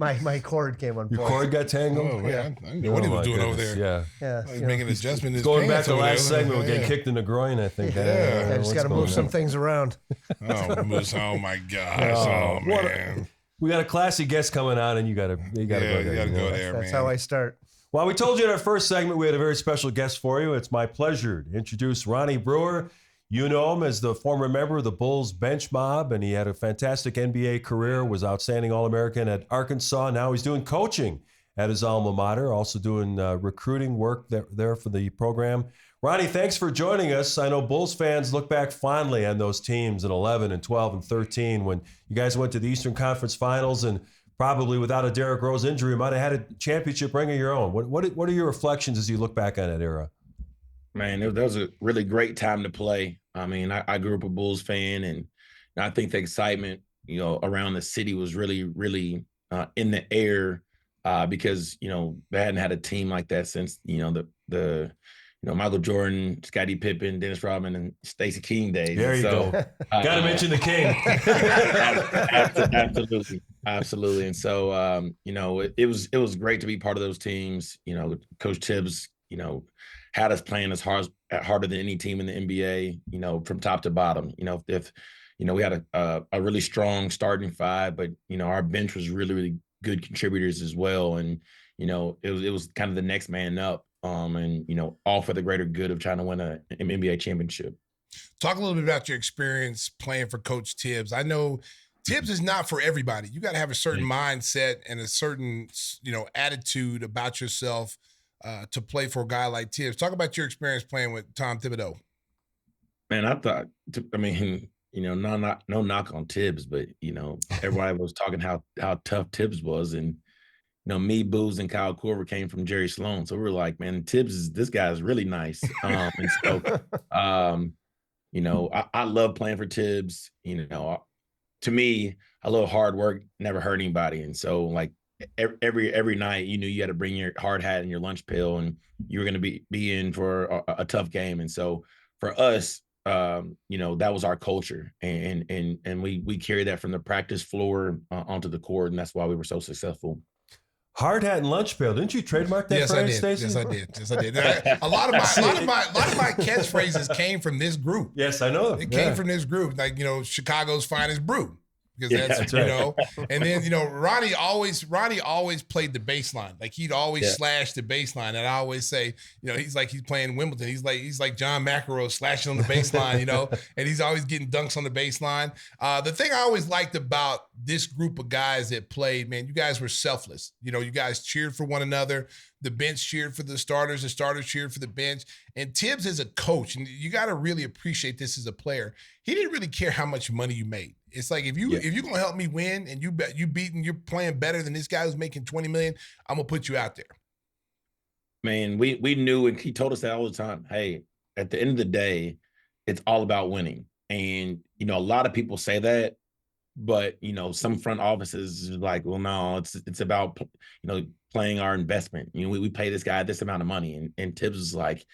my cord came unplugged. Your cord got tangled? Oh, yeah. I didn't know what he was doing over there. Yeah. He's making an adjustment in his going back pants to the over last there. segment, we're getting kicked in the groin, I think. I just got to move some things around. Oh my gosh. Oh, man. We got a classy guest coming on, and you got to go there. You got to go there, man. That's how I start. Well, we told you in our first segment we had a very special guest for you. It's my pleasure to introduce Ronnie Brewer. You know him as the former member of the Bulls bench mob, and he had a fantastic NBA career, was outstanding All-American at Arkansas. Now he's doing coaching at his alma mater, also doing recruiting work there for the program. Ronnie, thanks for joining us. I know Bulls fans look back fondly on those teams in 11 and 12 and 13 when you guys went to the Eastern Conference Finals and probably without a Derrick Rose injury, might have had a championship ring of your own. What are your reflections as you look back on that era? Man, that was a really great time to play. I mean, I grew up a Bulls fan, and I think the excitement, around the city was really, really in the air because, they hadn't had a team like that since, the Michael Jordan, Scottie Pippen, Dennis Rodman, and Stacey King days. There you go. Got to mention the King. Absolutely. And so, it was great to be part of those teams. Coach Tibbs, had us playing harder than any team in the NBA, from top to bottom. If we had a really strong starting five, but, our bench was really, really good contributors as well. And, it was kind of the next man up. And all for the greater good of trying to win an NBA championship. Talk a little bit about your experience playing for Coach Tibbs. I know Tibbs is not for everybody. You got to have a certain mindset and a certain, attitude about yourself to play for a guy like Tibbs. Talk about your experience playing with Tom Thibodeau. Man, no knock on Tibbs, but everybody was talking how tough Tibbs was, and me, Booz, and Kyle Korver came from Jerry Sloan. So we were like, man, this guy is really nice. And so, I love playing for Tibbs. To me, I love hard work, never hurt anybody. And so like every night, you had to bring your hard hat and your lunch pail, and you were going to be in for a tough game. And so for us, that was our culture, and we carried that from the practice floor onto the court, and that's why we were so successful. Hard hat and lunch pail. Didn't you trademark that phrase, Stacey? Yes, I did. A lot of my catchphrases came from this group. Yes, I know. It came from this group, like Chicago's finest brew. Because that's right. And then Ronnie always played the baseline. Like he'd always slash the baseline. And I always say, he's like he's playing Wimbledon. He's like John McEnroe slashing on the baseline, and he's always getting dunks on the baseline. The thing I always liked about this group of guys that played, man, you guys were selfless. You guys cheered for one another. The bench cheered for the starters cheered for the bench. And Tibbs is a coach, and you got to really appreciate this as a player. He didn't really care how much money you made. It's like if you're gonna help me win and you're playing better than this guy who's making $20 million, I'm gonna put you out there. Man, we knew, and he told us that all the time. Hey, at the end of the day, it's all about winning. And a lot of people say that, but some front offices is like, well, no, it's about playing our investment. We pay this guy this amount of money, and Tibbs is like,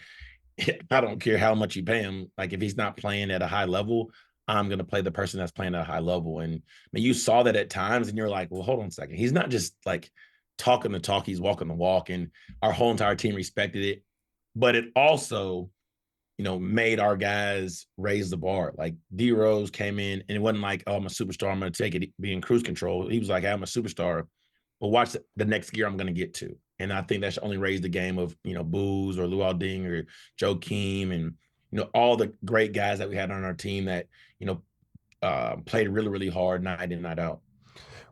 I don't care how much you pay him. Like if he's not playing at a high level, I'm going to play the person that's playing at a high level. And you saw that at times, and you're like, well, hold on a second. He's not just like talking the talk, he's walking the walk. And our whole entire team respected it. But it also, made our guys raise the bar. Like D Rose came in, and it wasn't like, oh, I'm a superstar, I'm going to take it, be in cruise control. He was like, hey, I'm a superstar, but watch the next gear I'm going to get to. And I think that should only raise the game of, Booz or Luol Deng or Joe Keem and, all the great guys that we had on our team that, played really, really hard night in, night out.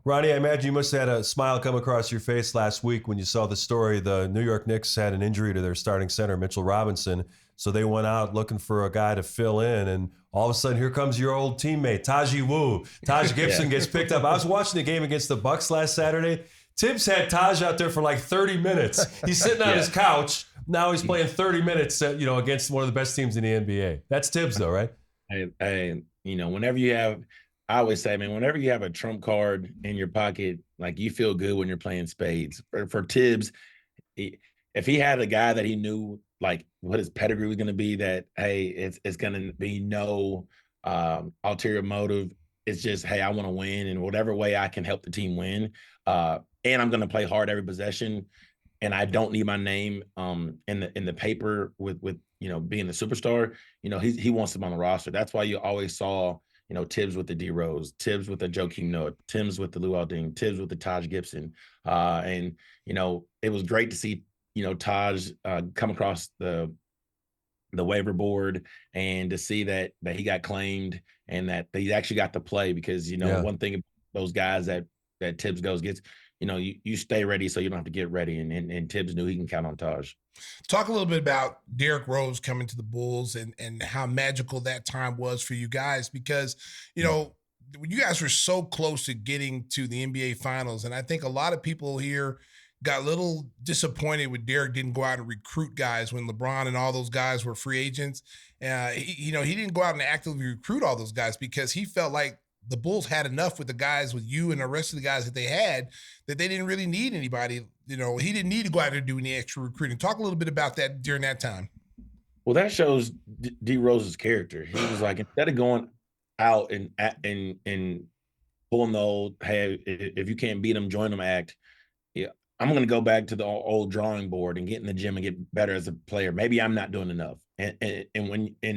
Ronnie, I imagine you must have had a smile come across your face last week when you saw the story. The New York Knicks had an injury to their starting center, Mitchell Robinson. So they went out looking for a guy to fill in. And all of a sudden, here comes your old teammate, Taji Wu. Taj Gibson gets picked up. I was watching the game against the Bucks last Saturday. Tibbs had Taj out there for like 30 minutes. He's sitting on his couch. Now he's playing 30 minutes, against one of the best teams in the NBA. That's Tibbs, though, right? Hey, whenever you have, I always say, man, whenever you have a trump card in your pocket, like you feel good when you're playing spades. For Tibbs, if he had a guy that he knew, like what his pedigree was going to be, that, hey, it's going to be no ulterior motive. It's just, hey, I want to win, and whatever way I can help the team win. And I'm going to play hard every possession, and I don't need my name in the paper with being the superstar. He wants him on the roster. That's why you always saw Tibbs with the D Rose, Tibbs with the Joakim Noah, Tibbs with the Luol Deng, Tibbs with the Taj Gibson, and it was great to see Taj come across the waiver board, and to see that he got claimed and that he actually got to play, because one thing about those guys that Tibbs gets, you stay ready so you don't have to get ready, and Tibbs knew he can count on Taj. Talk a little bit about Derrick Rose coming to the Bulls and how magical that time was for you guys, because you guys were so close to getting to the NBA Finals, and I think a lot of people here got a little disappointed when Derrick didn't go out and recruit guys when LeBron and all those guys were free agents. He didn't go out and actively recruit all those guys because he felt like the Bulls had enough with the guys, with you and the rest of the guys that they had, that they didn't really need anybody. He didn't need to go out there and do any extra recruiting. Talk a little bit about that during that time. Well, that shows D Rose's character. He was like, instead of going out and pulling the old, hey, if you can't beat them, join them act. Yeah, I'm going to go back to the old drawing board and get in the gym and get better as a player. Maybe I'm not doing enough. And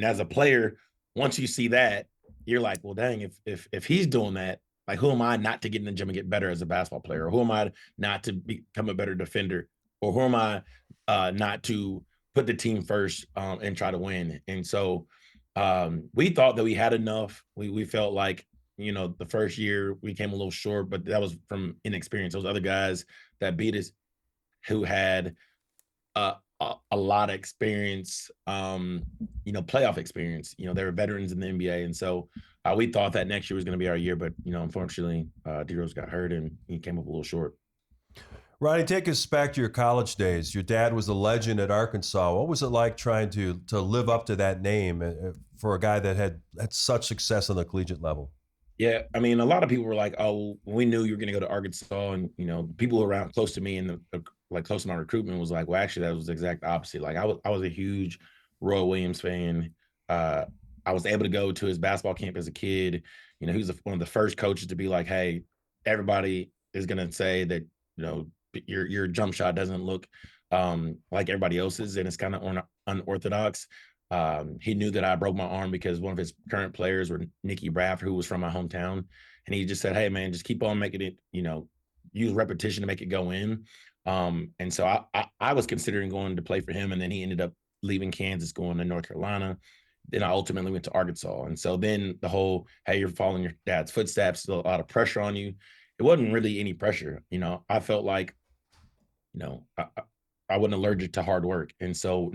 as a player, once you see that, you're like, well, dang, if he's doing that, like, who am I not to get in the gym and get better as a basketball player? Or who am I not to become a better defender? Or who am I not to put the team first and try to win? And so we thought that we had enough. We felt like, the first year we came a little short, but that was from inexperience. Those other guys that beat us, who had a lot of experience, playoff experience. They were veterans in the NBA. And so we thought that next year was going to be our year, but, unfortunately, D Rose got hurt and he came up a little short. Ronnie, take us back to your college days. Your dad was a legend at Arkansas. What was it like trying to live up to that name for a guy that had such success on the collegiate level? Yeah, I mean, a lot of people were like, "Oh, we knew you were going to go to Arkansas," and people around close to me and like close to my recruitment was like, "Well, actually, that was the exact opposite." Like, I was a huge Roy Williams fan. Uh, I was able to go to his basketball camp as a kid. He was one of the first coaches to be like, "Hey, everybody is going to say that your jump shot doesn't look like everybody else's, and it's kind of unorthodox." He knew that I broke my arm because one of his current players were Nicky Bradford, who was from my hometown. And he just said, "Hey man, just keep on making it, use repetition to make it go in." And so I was considering going to play for him. And then he ended up leaving Kansas, going to North Carolina. Then I ultimately went to Arkansas. And so then the whole, hey, you're following your dad's footsteps, a lot of pressure on you. It wasn't really any pressure. I felt like, I wasn't allergic to hard work. And so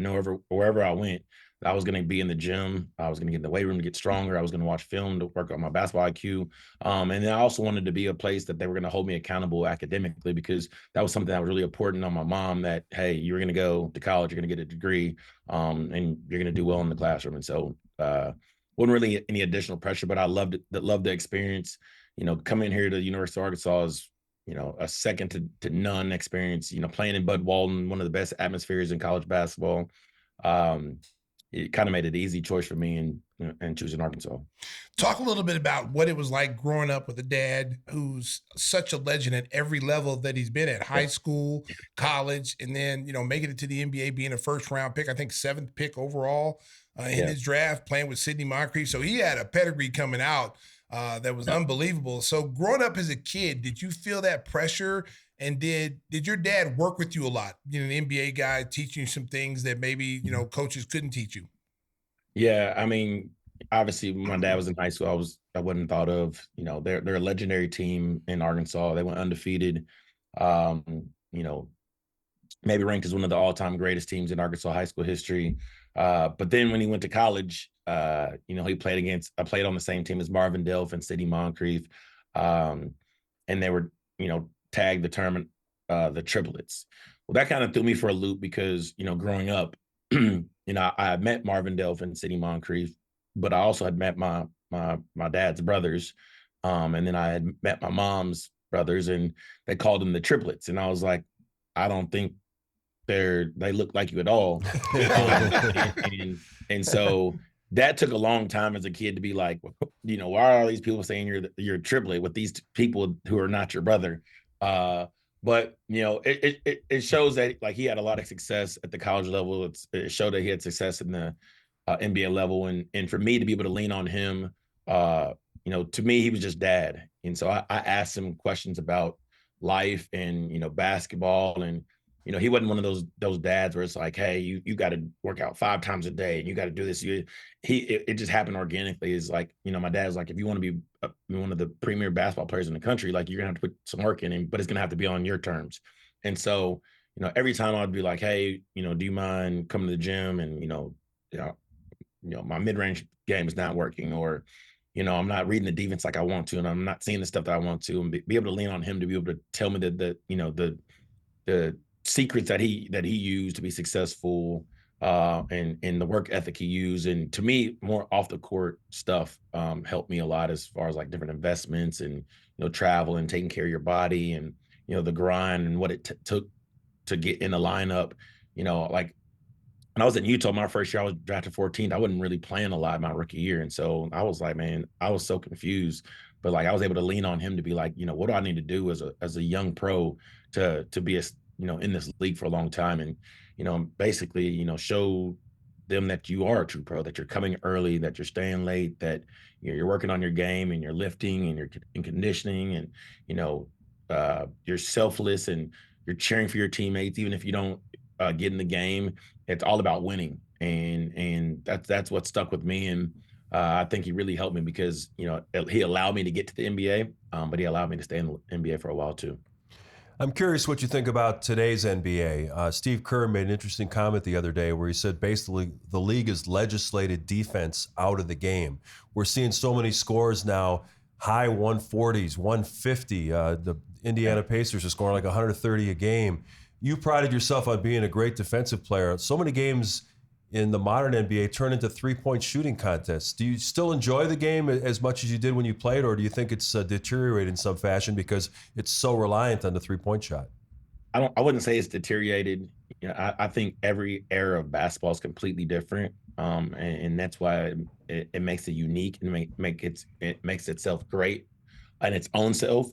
wherever I went, I was going to be in the gym. I was going to get in the weight room to get stronger. I was going to watch film to work on my basketball IQ. And then I also wanted to be a place that they were going to hold me accountable academically, because that was something that was really important on my mom, that, hey, you're going to go to college, you're going to get a degree, and you're going to do well in the classroom. And so wasn't really any additional pressure, but I loved the experience. Coming here to the University of Arkansas is, a second to none experience, playing in Bud Walton, one of the best atmospheres in college basketball. It kind of made it an easy choice for me and choosing Arkansas. Talk a little bit about what it was like growing up with a dad who's such a legend at every level that he's been at: high school, college, and then, making it to the NBA, being a first-round pick, I think 7th pick overall in his draft, playing with Sidney Moncrief. So he had a pedigree coming out that was unbelievable. So growing up as a kid, did you feel that pressure? And did your dad work with you a lot? An NBA guy teaching you some things that maybe, coaches couldn't teach you. Yeah, I mean, obviously when my dad was in high school, I wouldn't thought of, they're a legendary team in Arkansas. They went undefeated. Maybe ranked as one of the all-time greatest teams in Arkansas high school history. But then when he went to college, I played on the same team as Marvin Delph and Sidney Moncrief. And they were, tagged the term the triplets. Well, that kind of threw me for a loop because, growing up, I had met Marvin Delph and Sidney Moncrief, but I also had met my dad's brothers. And then I had met my mom's brothers, and they called them the triplets. And I was like, I don't think they look like you at all. and so that took a long time as a kid to be like, why are all these people saying you're a triplet with these people who are not your brother? But it shows that, like, he had a lot of success at the college level. It showed that he had success in the NBA level, and for me to be able to lean on him, to me, he was just dad. And so I asked him questions about life and basketball, and he wasn't one of those dads where it's like, hey, you got to work out 5 times a day and you got to do this. It just happened organically. It's like, my dad's like, if you want to be one of the premier basketball players in the country, like, you're gonna have to put some work in, but it's gonna have to be on your terms. And so, every time I'd be like, hey, do you mind coming to the gym? And my mid-range game is not working, or I'm not reading the defense like I want to, and I'm not seeing the stuff that I want to, and be able to lean on him to be able to tell me the secrets that he used to be successful, and the work ethic he used. And to me, more off the court stuff helped me a lot, as far as like different investments and travel and taking care of your body, and the grind and what it took to get in the lineup. Like when I was in Utah my first year, I was drafted 14th. I wasn't really playing a lot my rookie year, and so I was like, man, I was so confused. But like, I was able to lean on him to be like, what do I need to do as a young pro to be in this league for a long time, and basically show them that you are a true pro, that you're coming early, that you're staying late, that you're working on your game, and you're lifting, and you're in conditioning, and you're selfless, and you're cheering for your teammates even if you don't get in the game. It's all about winning, and that's what stuck with me. And I think he really helped me because he allowed me to get to the NBA, but he allowed me to stay in the NBA for a while too. I'm curious what you think about today's NBA. Steve Kerr made an interesting comment the other day where he said basically the league has legislated defense out of the game. We're seeing so many scores now, high 140s, 150. The Indiana Pacers are scoring like 130 a game. You prided yourself on being a great defensive player. So many games in the modern NBA turn into three-point shooting contests. Do you still enjoy the game as much as you did when you played, or do you think it's deteriorated in some fashion because it's so reliant on the three-point shot? I wouldn't say it's deteriorated. You know, I think every era of basketball is completely different, and that's why it makes it unique and it makes itself great in its own self.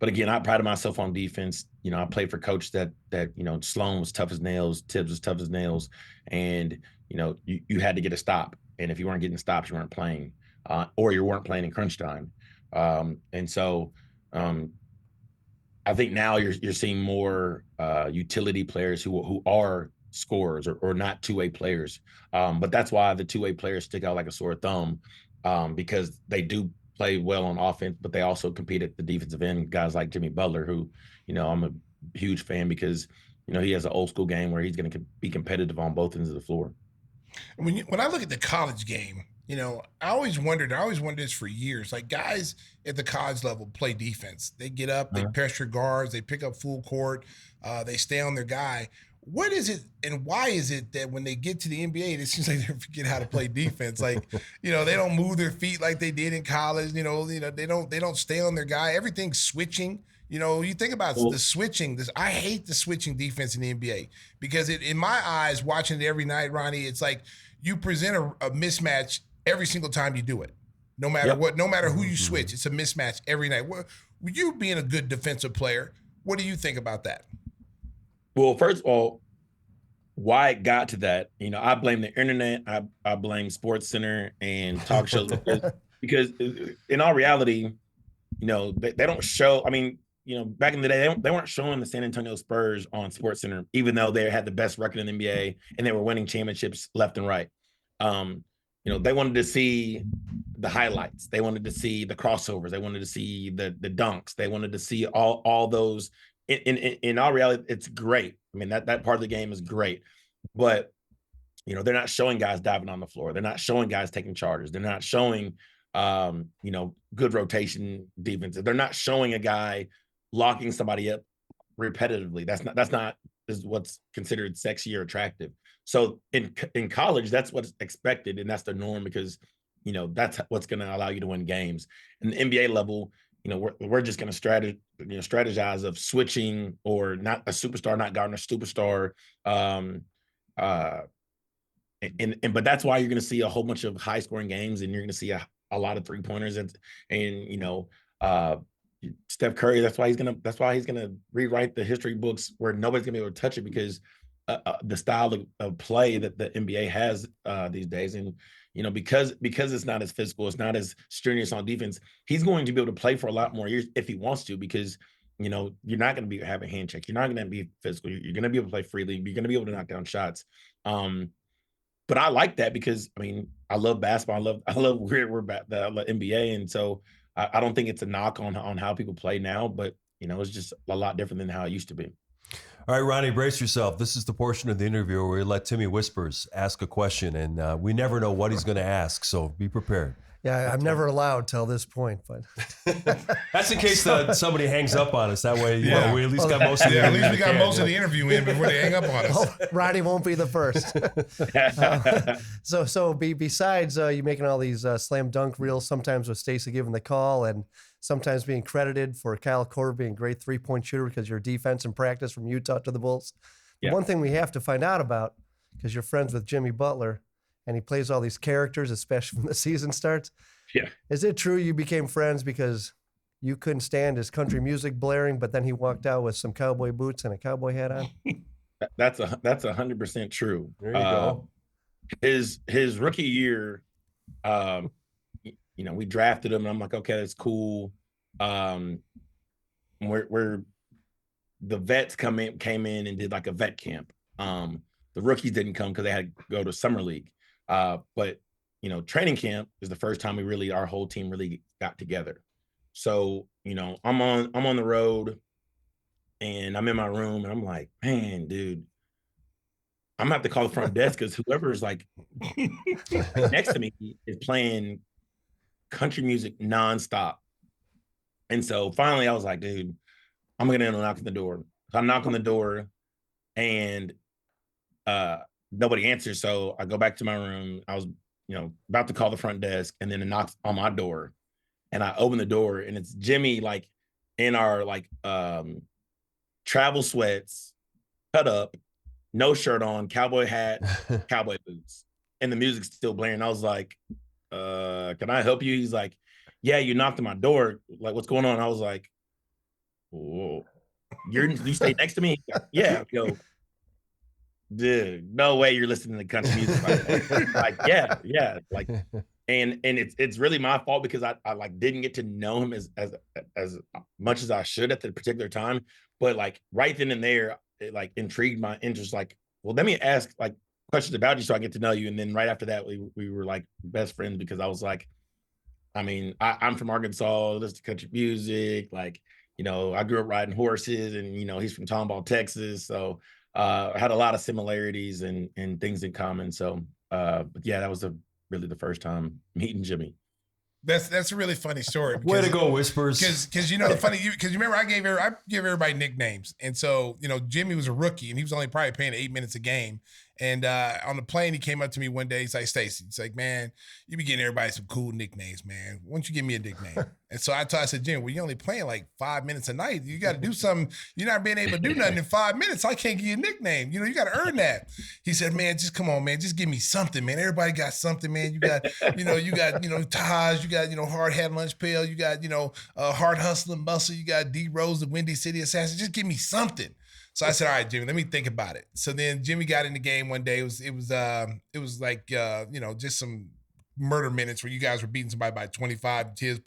But again, I prided myself on defense. You know, I played for coach that Sloan was tough as nails, Tibbs was tough as nails, and you had to get a stop. And if you weren't getting stops, you weren't playing, or you weren't playing in crunch time. And so I think now you're seeing more utility players who are scorers or not two-way players. But that's why the two-way players stick out like a sore thumb, because they do play well on offense, but they also compete at the defensive end. Guys like Jimmy Butler, who, I'm a huge fan because, he has an old school game where he's going to be competitive on both ends of the floor. When I look at the college game, I always wondered this for years, like guys at the college level play defense. They get up, they pressure guards, they pick up full court, they stay on their guy. What is it and why is it that when they get to the NBA, it seems like they forget how to play defense? Like, they don't move their feet like they did in college. They don't stay on their guy. Everything's switching. You think about the switching. I hate the switching defense in the NBA because in my eyes, watching it every night, Ronnie, it's like you present a mismatch every single time you do it. No matter what, no matter who you switch, it's a mismatch every night. You being a good defensive player, what do you think about that? Well, first of all, why it got to that, I blame the internet. I blame Sports Center and talk shows because in all reality, they don't show. I mean, back in the day, they weren't showing the San Antonio Spurs on Sports Center, even though they had the best record in the NBA and they were winning championships left and right. They wanted to see the highlights. They wanted to see the crossovers. They wanted to see the dunks. They wanted to see all those. In all reality, it's great. I mean, that part of the game is great, but they're not showing guys diving on the floor. They're not showing guys taking charges. They're not showing good rotation defense. They're not showing a guy locking somebody up repetitively. That's not what's considered sexy or attractive. So in college, that's what's expected, and that's the norm because that's what's going to allow you to win games. In the NBA level, we're just going to strategize of switching or not a superstar, not guarding a superstar. But that's why you're going to see a whole bunch of high scoring games, and you're going to see a lot of 3-pointers and Steph Curry. That's why he's gonna rewrite the history books where nobody's gonna be able to touch it because the style of play that the NBA has these days, and because it's not as physical, it's not as strenuous on defense. He's going to be able to play for a lot more years if he wants to, because you're not going to be having hand check. You're not going to be physical. You're going to be able to play freely. You're going to be able to knock down shots. But I like that because I love basketball. I love where we're at the NBA, and so I don't think it's a knock on how people play now, but it's just a lot different than how it used to be. All right, Ronnie, brace yourself. This is the portion of the interview where we let Timmy Whispers ask a question, and we never know what he's going to ask, so be prepared. Yeah, I'm never allowed till this point, but that's in case somebody hangs up on us. That way, we at least got most of the interview. At least we got most of the interview in before they hang up on us. Oh, Ronnie won't be the first. Besides you making all these slam dunk reels, sometimes with Stacey giving the call, and sometimes being credited for Kyle Korver being a great 3-point shooter because your defense in practice from Utah to the Bulls. Yeah. The one thing we have to find out about, because you're friends with Jimmy Butler, and he plays all these characters, especially when the season starts. Yeah. Is it true you became friends because you couldn't stand his country music blaring, but then he walked out with some cowboy boots and a cowboy hat on? That's 100% true. There you go. His rookie year, we drafted him, and I'm like, okay, that's cool. Where the vets came in and did like a vet camp. The rookies didn't come because they had to go to summer league. But training camp is the first time our whole team really got together. So, I'm on the road and I'm in my room and I'm like, man, dude, I'm gonna have to call the front desk because whoever's like next to me is playing country music nonstop. And so finally I was like, dude, I'm going to knock on the door. So I knock on the door and nobody answers. So I go back to my room. I was, about to call the front desk, and then it knocks on my door, and I open the door, and it's Gimme, like in our travel sweats, cut up, no shirt on, cowboy hat, cowboy boots, and the music's still blaring. I was like, can I help you? He's like, yeah, you knocked on my door. Like, what's going on? I was like, whoa, you stay next to me? Yeah. I go, dude, no way you're listening to country music. Like, yeah. Like, and it's really my fault because I like didn't get to know him as much as I should at the particular time. But like right then and there, it like intrigued my interest. Like, well, let me ask like questions about you so I get to know you. And then right after that, we were like best friends because I was like, I mean, I'm from Arkansas, listen to country music. Like, I grew up riding horses, and he's from Tomball, Texas. So I had a lot of similarities and things in common. So but yeah, that was really the first time meeting Gimme. That's a really funny story. Way to go, Whispers. Because the funny, because you remember I give everybody nicknames, and so Gimme was a rookie, and he was only probably playing 8 minutes a game. And on the plane, he came up to me one day. He's like, Stacey, he's like, man, you be getting everybody some cool nicknames, man. Why don't you give me a nickname? And so I said, Jim, well, you're only playing like 5 minutes a night. You got to do something. You're not being able to do nothing in 5 minutes. I can't give you a nickname. You got to earn that. He said, man, just come on, man. Just give me something, man. Everybody got something, man. You got, Taj, you got, hard hat lunch pail. You got, hard hustling muscle. You got D Rose, the Windy City Assassin. Just give me something. So I said, all right, Jimmy, let me think about it. So then Jimmy got in the game one day. It was like just some murder minutes where you guys were beating somebody by 25. Tiz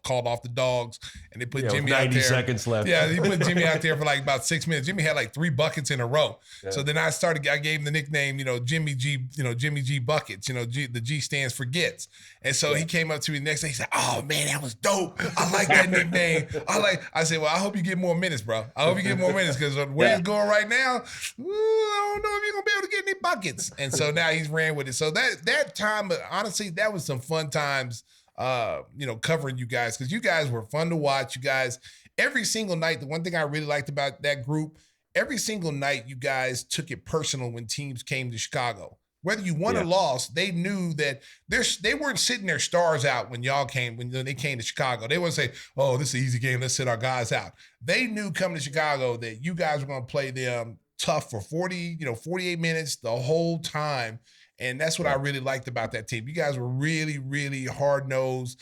called off the dogs, and they put Jimmy out there. 90 seconds left. Yeah, he put Jimmy out there for like about 6 minutes. Jimmy had like 3 buckets in a row. Yeah. So then I gave him the nickname, Jimmy G, Jimmy G buckets. The G stands for gets. And so he came up to me the next day. He said, "Oh man, that was dope. I like that nickname. I said, well, I hope you get more minutes, bro. I hope you get more minutes because where it's going right now, I don't know if you're gonna be able to get any buckets." And so now he's ran with it. So that time, honestly, that was some fun times, covering you guys, because you guys were fun to watch. You guys, every single night, the one thing I really liked about that group, every single night you guys took it personal when teams came to Chicago. Whether you won or lost, they knew that they weren't sitting their stars out when they came to Chicago. They wouldn't say, "Oh, this is an easy game. Let's sit our guys out." They knew coming to Chicago that you guys were going to play them tough for 48 minutes the whole time. And that's what I really liked about that team. You guys were really, really hard-nosed,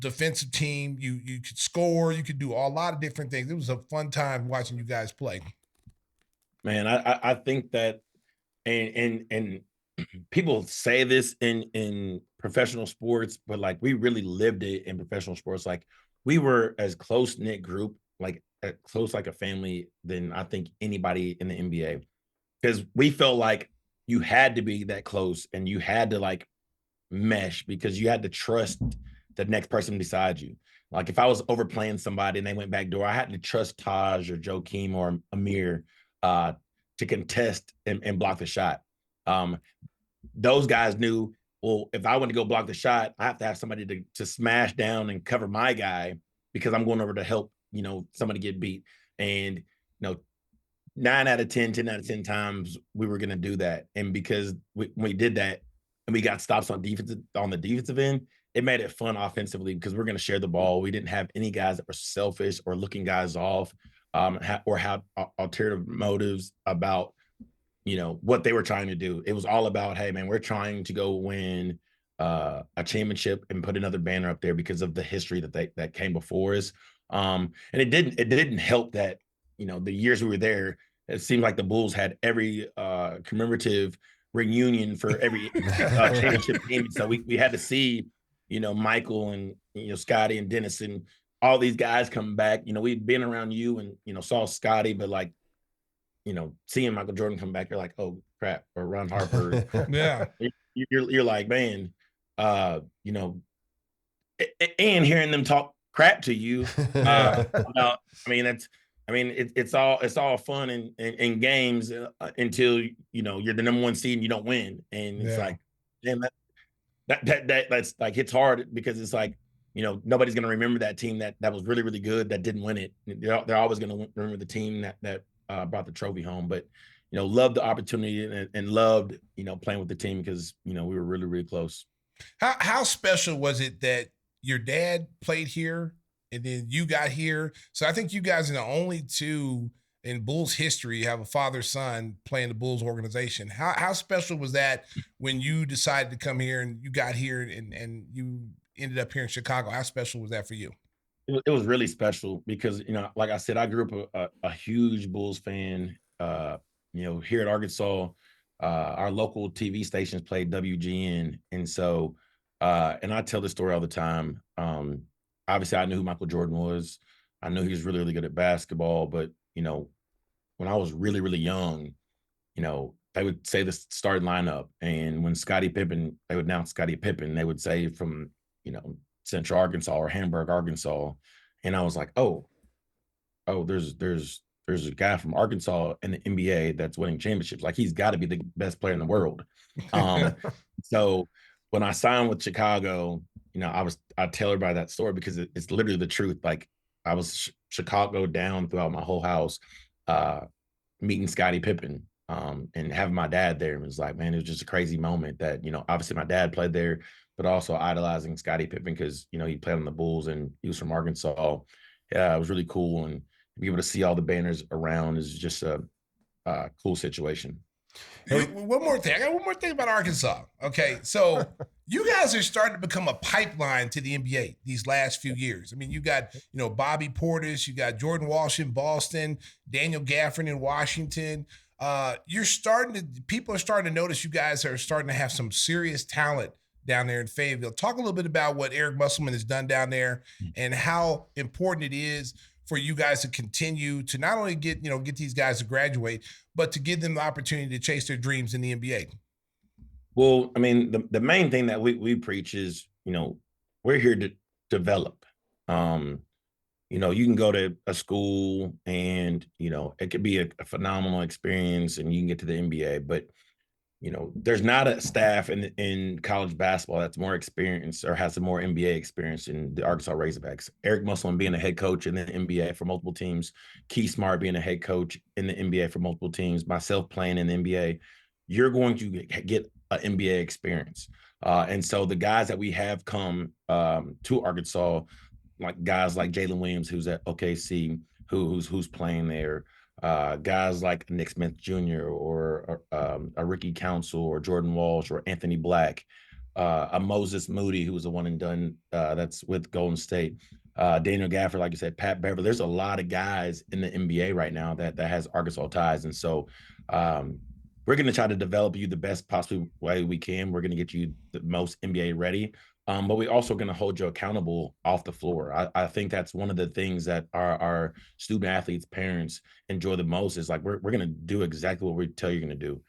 defensive team. You could score. You could do a lot of different things. It was a fun time watching you guys play. Man, I think that, and people say this in professional sports, but like we really lived it in professional sports. Like we were as close-knit group, like close like a family than I think anybody in the NBA, because we felt like you had to be that close and you had to like mesh because you had to trust the next person beside you. Like if I was overplaying somebody and they went back door, I had to trust Taj or Joakim or Amir to contest and block the shot. Those guys knew, well, if I want to go block the shot, I have to have somebody to smash down and cover my guy because I'm going over to help, somebody get beat. And, 9 out of 10, 10 out of 10 times we were going to do that. And because we did that and we got stops on the defensive end, it made it fun offensively because we're going to share the ball. We didn't have any guys that were selfish or looking guys off or had alternative motives about, what they were trying to do. It was all about, hey, man, we're trying to go win a championship and put another banner up there because of the history that came before us. And it didn't help that, the years we were there, it seemed like the Bulls had every commemorative reunion for every championship team. So we had to see, Michael and, Scotty and Dennis and all these guys coming back. We'd been around you and, saw Scotty, but like, seeing Michael Jordan come back, you're like, oh crap, or Ron Harper. Yeah. You're like, man, and hearing them talk crap to you. It's all fun in games until you're the number 1 seed and you don't win, and it's like, damn, that's like hits hard because it's like nobody's going to remember that team that was really, really good that didn't win it. They're always going to remember the team that brought the trophy home. But, loved the opportunity and loved, playing with the team because, we were really, really close. How special was it that your dad played here and then you got here? So I think you guys are the only two in Bulls history have a father-son playing the Bulls organization. How special was that when you decided to come here and you got here and you ended up here in Chicago? How special was that for you? It was really special because, like I said, I grew up a huge Bulls fan. Here at Arkansas, our local TV stations played WGN. And so, and I tell this story all the time. Obviously, I knew who Michael Jordan was. I knew he was really, really good at basketball. But, when I was really, really young, they would say the starting lineup. And when Scottie Pippen, they would announce Scottie Pippen, they would say from, Central Arkansas or Hamburg, Arkansas. And I was like, oh, there's a guy from Arkansas in the NBA that's winning championships. Like, he's got to be the best player in the world. So when I signed with Chicago, I tell everybody that story because it's literally the truth. Like, I was Chicago down throughout my whole house, meeting Scottie Pippen, and having my dad there. It was like, man, it was just a crazy moment that, obviously my dad played there, but also idolizing Scottie Pippen because, he played on the Bulls and he was from Arkansas. Yeah, it was really cool. And to be able to see all the banners around is just a cool situation. Hey, one more thing. I got one more thing about Arkansas. Okay, so you guys are starting to become a pipeline to the NBA these last few years. I mean, you got, Bobby Portis, you got Jordan Walsh in Boston, Daniel Gafford in Washington. People are starting to notice you guys are starting to have some serious talent down there in Fayetteville. Talk a little bit about what Eric Musselman has done down there and how important it is for you guys to continue to not only get these guys to graduate, but to give them the opportunity to chase their dreams in the NBA. Well, I mean, the main thing that we preach is, we're here to develop. You can go to a school and, it could be a phenomenal experience and you can get to the NBA, but there's not a staff in college basketball that's more experienced or has a more NBA experience than the Arkansas Razorbacks. Eric Musselman being a head coach in the NBA for multiple teams, Key Smart being a head coach in the NBA for multiple teams, myself playing in the NBA, you're going to get an NBA experience. And so the guys that we have come to Arkansas, like guys like Jalen Williams, who's at OKC, who's playing there, guys like Nick Smith Jr. or a Ricky Council or Jordan Walsh or Anthony Black, a Moses Moody, who was a one and done that's with Golden State, Daniel Gafford, like you said, Pat Beverly. There's a lot of guys in the NBA right now that has Arkansas ties. And so we're going to try to develop you the best possible way we can. We're going to get you the most NBA ready. But we also going to hold you accountable off the floor. I think that's one of the things that our student athletes, parents enjoy the most is like, we're going to do exactly what we tell you going to do.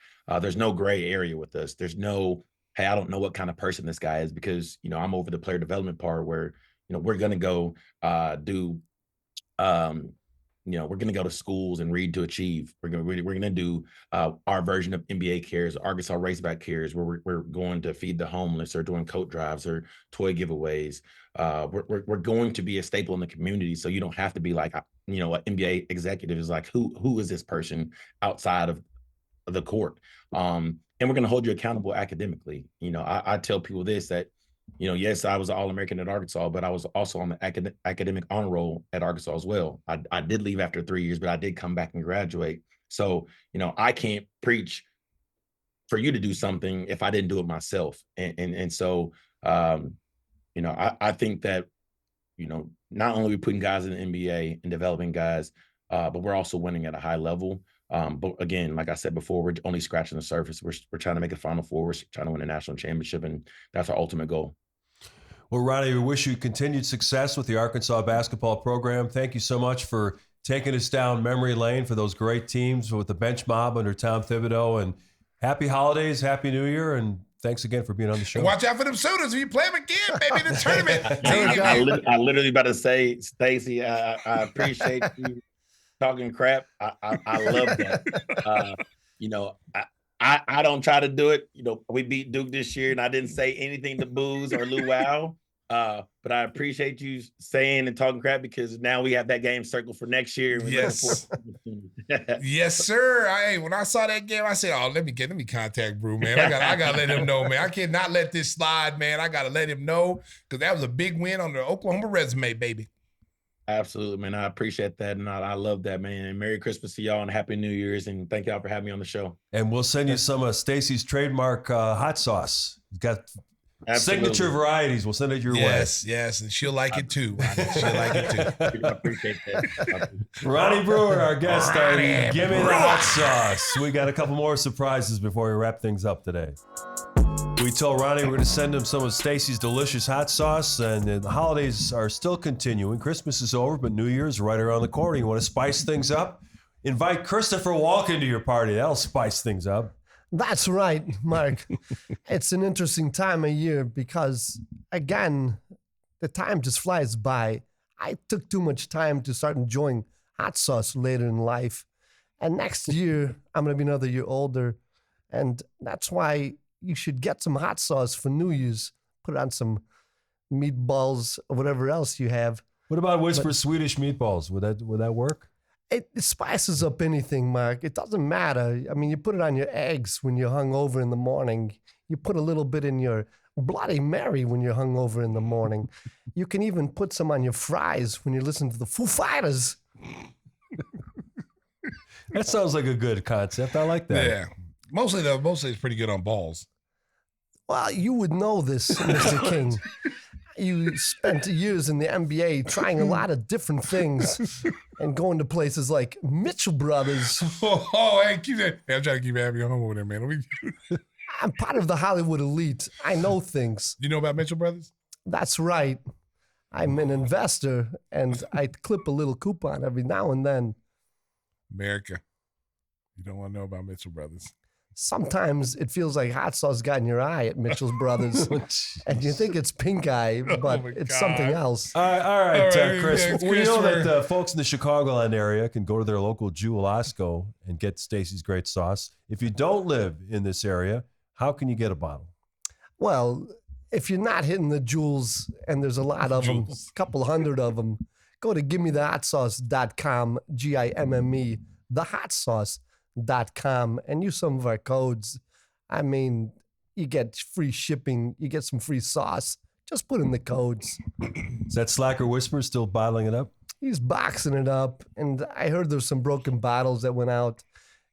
There's no gray area with us. There's no, hey, I don't know what kind of person this guy is because, I'm over the player development part where, we're going to go we're going to go to schools and read to achieve. We're going to do our version of NBA Cares, Arkansas Raceback Cares, where we're going to feed the homeless or doing coat drives or toy giveaways. We're going to be a staple in the community, so you don't have to be like, an NBA executive is like, who is this person outside of the court? And we're going to hold you accountable academically. I tell people this, that yes, I was an All-American at Arkansas, but I was also on the academic honor roll at Arkansas as well. I did leave after 3 years, but I did come back and graduate. So, I can't preach for you to do something if I didn't do it myself. And so, I think that, not only are we putting guys in the NBA and developing guys, but we're also winning at a high level. But again, like I said before, we're only scratching the surface. We're trying to make a Final Four. We're trying to win a national championship, and that's our ultimate goal. Well, Ronnie, we wish you continued success with the Arkansas basketball program. Thank you so much for taking us down memory lane for those great teams with the bench mob under Tom Thibodeau. And happy holidays, happy New Year, and thanks again for being on the show. And watch out for them Sooners if you play them again, baby, in the tournament. I literally about to say, Stacey, I appreciate you talking crap. I love that. I don't try to do it. We beat Duke this year, and I didn't say anything to Booze or luau. But I appreciate you saying and talking crap because now we have that game circled for next year. Yes. Yes, sir. When I saw that game, I said, "Oh, let me contact Brew, man. I gotta let him know, man. I cannot let this slide, man. I gotta let him know because that was a big win on the Oklahoma resume, baby." Absolutely, man. I appreciate that, and I love that, man. And Merry Christmas to y'all and Happy New Year's, and thank y'all for having me on the show. And we'll send you some of Stacey's trademark hot sauce. He's got signature varieties. We'll send it your way. Yes, and she'll like it too, Ronnie. She'll like it too. I appreciate that. Ronnie Brewer, our guest on Gimme the Hot Sauce. We got a couple more surprises before we wrap things up today. We told Ronnie we're going to send him some of Stacey's delicious hot sauce, and the holidays are still continuing. Christmas is over, but New Year's right around the corner. You want to spice things up? Invite Christopher Walken to your party. That'll spice things up. That's right, Mark. It's an interesting time of year because, again, the time just flies by. I took too much time to start enjoying hot sauce later in life. And next year, I'm going to be another year older. And that's why you should get some hot sauce for New Year's. Put it on some meatballs or whatever else you have. What about Whisper Swedish meatballs? Would that work? It spices up anything, Mark. It doesn't matter. I mean, you put it on your eggs when you're hungover in the morning. You put a little bit in your Bloody Mary when you're hungover in the morning. You can even put some on your fries when you listen to the Foo Fighters. That sounds like a good concept. I like that. Yeah. Mostly it's pretty good on balls. Well, you would know this, Mr. King. You spent years in the NBA trying a lot of different things and going to places like Mitchell Brothers. Hey, keep that. Hey, I'm trying to keep happy home over there, man. I'm part of the Hollywood elite. I know things. You know about Mitchell Brothers? That's right. I'm an investor, and I clip a little coupon every now and then. America. You don't want to know about Mitchell Brothers. Sometimes it feels like hot sauce got in your eye at Mitchell's Brothers, and you think it's pink eye, but it's something else. All right, Chris. Yeah, we know that folks in the Chicagoland area can go to their local Jewel Osco and get Stacey's great sauce. If you don't live in this area, how can you get a bottle? Well, if you're not hitting the Jewels, and there's a lot of them, a couple hundred of them, go to GimmeTheHotSauce.com, GIMME, thehotsauce.com, and use some of our codes. I mean, you get free shipping, you get some free sauce. Just put in the codes. Is that Slacker Whisper still bottling it up? He's boxing it up, and I heard there's some broken bottles that went out,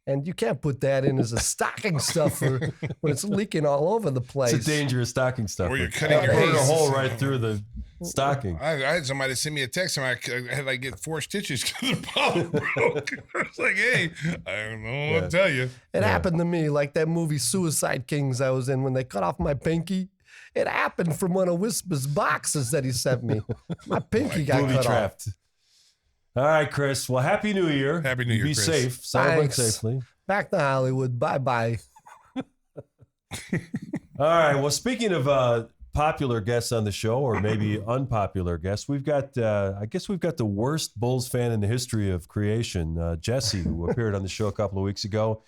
and you can't put that in as a stocking stuffer when it's leaking all over the place. It's a dangerous stocking stuffer. Or you're cutting your burn a haze. hole right through the stocking. I had somebody send me a text, and I had like get 4 stitches because the bottle broke. I was like, hey, I don't know what to tell you. It happened to me, like that movie Suicide Kings I was in when they cut off my pinky. It happened from one of Whisper's boxes that he sent me. My pinky got Booby cut trapped. All right, Chris. Well, Happy New Year. Happy New Year, Be Chris. safe. Celebrate Thanks. safely. Back to Hollywood. Bye-bye. All right. Well, speaking of popular guests on the show, or maybe unpopular guests, we've got, I guess we've got the worst Bulls fan in the history of creation, Jessie, who appeared on the show a couple of weeks ago.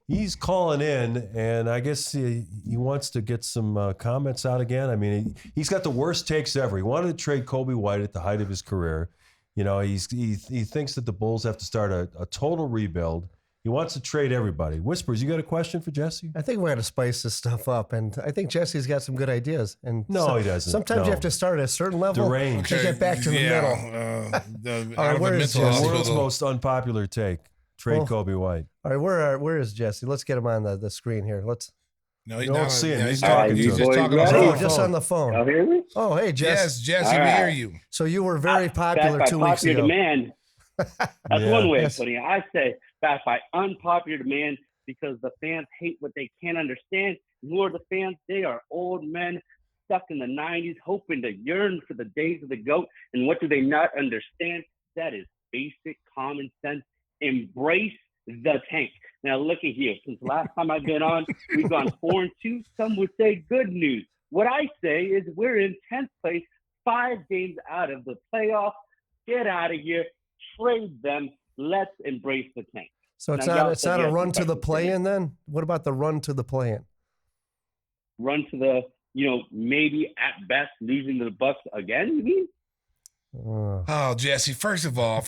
He's calling in, and I guess he wants to get some comments out again. I mean, he's got the worst takes ever. He wanted to trade Coby White at the height of his career. You know, he thinks that the Bulls have to start a total rebuild. He wants to trade everybody. Whispers, you got a question for Jessie? I think we're going to spice this stuff up, and I think Jesse's got some good ideas. And No, he doesn't. Sometimes No. you have to start at a certain level Deranged. to get back to the middle. Out of where the is mental Jesse? The world's hospital. most unpopular take. Trade Coby White. All right, where is Jesse? Let's get him on the screen here. No, he's You don't not. see him. Yeah, He's he's talking to just him. talking Boys, on ready? Oh, the just phone. on the phone. Y'all hear me? Oh, hey, Jess. Yes, Jesse, All we right. hear you. So you were very popular Back 2 by weeks popular ago. demand. That's Yeah. one way Yes. of putting it. I say back by unpopular demand because the fans hate what they can't understand. Who are the fans? They are old men stuck in the 90s, hoping to yearn for the days of the GOAT. And what do they not understand? That is basic common sense. Embrace the tank. Now, look at here. Since the last time I've been on, we've gone 4-2. Some would say good news. What I say is we're in 10th place, 5 games out of the playoffs. Get out of here. Trade them. Let's embrace the tank. So it's Now, not y'all it's said not you a had run some to the questions for me. play-in then? What about the run to the play-in? Run to the maybe at best losing to the Bucks again, you mean? Oh, Jesse, first of all,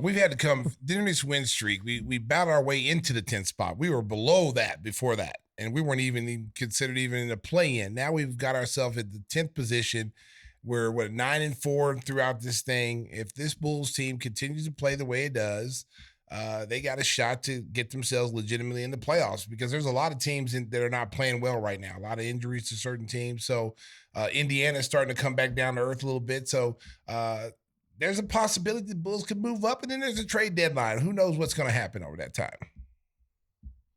we've had to come during this win streak. We battled our way into the 10th spot. We were below that before that, and we weren't even considered even in a play-in. Now we've got ourselves at the 10th position. We're 9-4 throughout this thing. If this Bulls team continues to play the way it does, they got a shot to get themselves legitimately in the playoffs, because there's a lot of teams that are not playing well right now. A lot of injuries to certain teams. So Indiana's starting to come back down to earth a little bit. So there's a possibility the Bulls could move up, and then there's a trade deadline. Who knows what's going to happen over that time?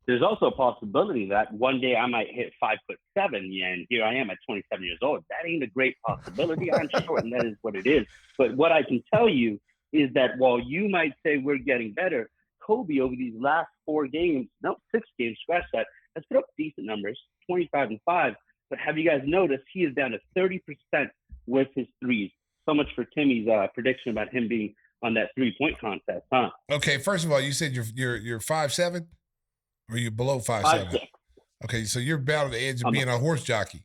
There's also a possibility that one day I might hit 5'7", and here I am at 27 years old. That ain't a great possibility, I'm sure, and that is what it is. But what I can tell you is that while you might say we're getting better, Coby over these last 6 games, scratch that, has put up decent numbers, 25-5. But have you guys noticed he is down to 30% with his threes? So much for Timmy's prediction about him being on that 3-point contest, huh? Okay, first of all, you said you're 5'7", or you below 5'7"? 5'6". Okay, so you're about on the edge of being a horse jockey.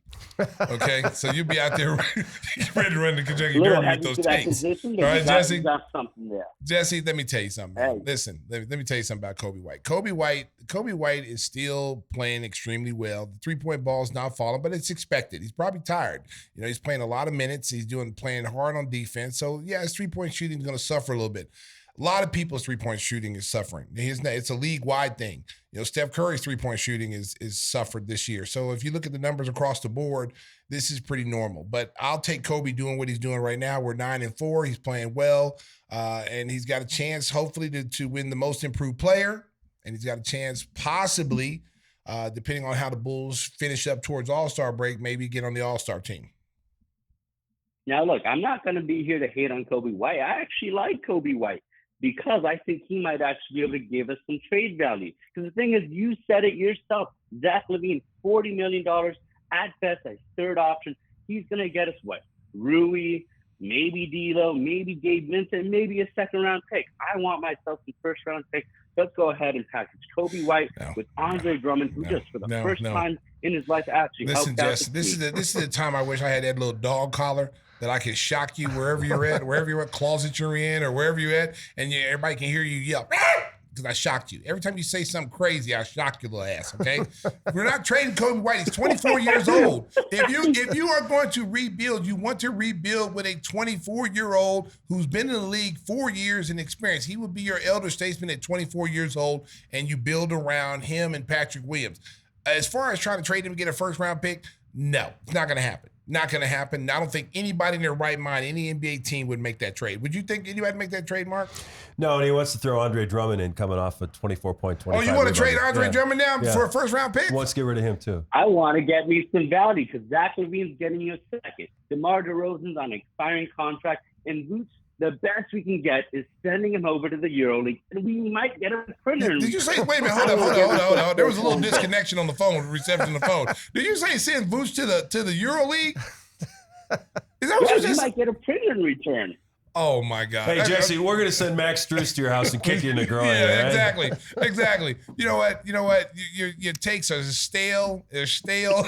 Okay, so you'll be out there ready to run the Kentucky Derby with those tanks. All right, Jesse. Got something there. Jesse, let me tell you something. Hey. Listen, let me tell you something about Coby White. Coby White is still playing extremely well. The 3-point ball is not falling, but it's expected. He's probably tired. He's playing a lot of minutes. He's playing hard on defense. So yeah, his 3-point shooting is going to suffer a little bit. A lot of people's 3-point shooting is suffering. It's a league-wide thing. Steph Curry's 3-point shooting is suffered this year. So if you look at the numbers across the board, this is pretty normal. But I'll take Coby doing what he's doing right now. We're 9-4. He's playing well, and he's got a chance, hopefully, to win the most improved player. And he's got a chance, possibly, depending on how the Bulls finish up towards All-Star break, maybe get on the All-Star team. Now, look, I'm not going to be here to hate on Coby White. I actually like Coby White, because I think he might actually be able to give us some trade value. Because the thing is, you said it yourself, Zach Lavine, $40 million at best, a third option. He's going to get us what? Rui, maybe D'Lo, maybe Gabe Vincent, maybe a second-round pick. I want myself some first-round pick. Let's go ahead and package Coby White with Andre Drummond, who just for the first time in his life actually helped out. Listen, Jess, this is the time I wish I had that little dog collar that I could shock you wherever you're at, closet you're in, or wherever you're at, and everybody can hear you yell, because I shocked you. Every time you say something crazy, I shock your little ass, okay? We're not trading Coby White. He's 24 years old. If you are going to rebuild, you want to rebuild with a 24-year-old who's been in the league 4 years in experience. He would be your elder statesman at 24 years old, and you build around him and Patrick Williams. As far as trying to trade him to get a first-round pick, no, it's not going to happen. Not going to happen. I don't think anybody in their right mind, any NBA team would make that trade. Would you think anybody would make that trade, Mark? No, and he wants to throw Andre Drummond in coming off a 24-point, 25. Oh, you want to trade Andre Drummond now for a first-round pick? He wants to get rid of him, too. I want to get me some value, because Zach Lavine's getting you a second. DeMar DeRozan's on an expiring contract, and Vuce, the best we can get is sending him over to the EuroLeague, and we might get a printer. Did you say, wait a minute, hold on. There was a little disconnection on the phone, reception on the phone. Did you say send Vuce to the EuroLeague? Is that what you just might get a printer in return. Oh my God! Hey Jesse, we're gonna send Max Strus to your house and kick you in the groin. Yeah, right? exactly. You know what? Your takes are stale. They're stale.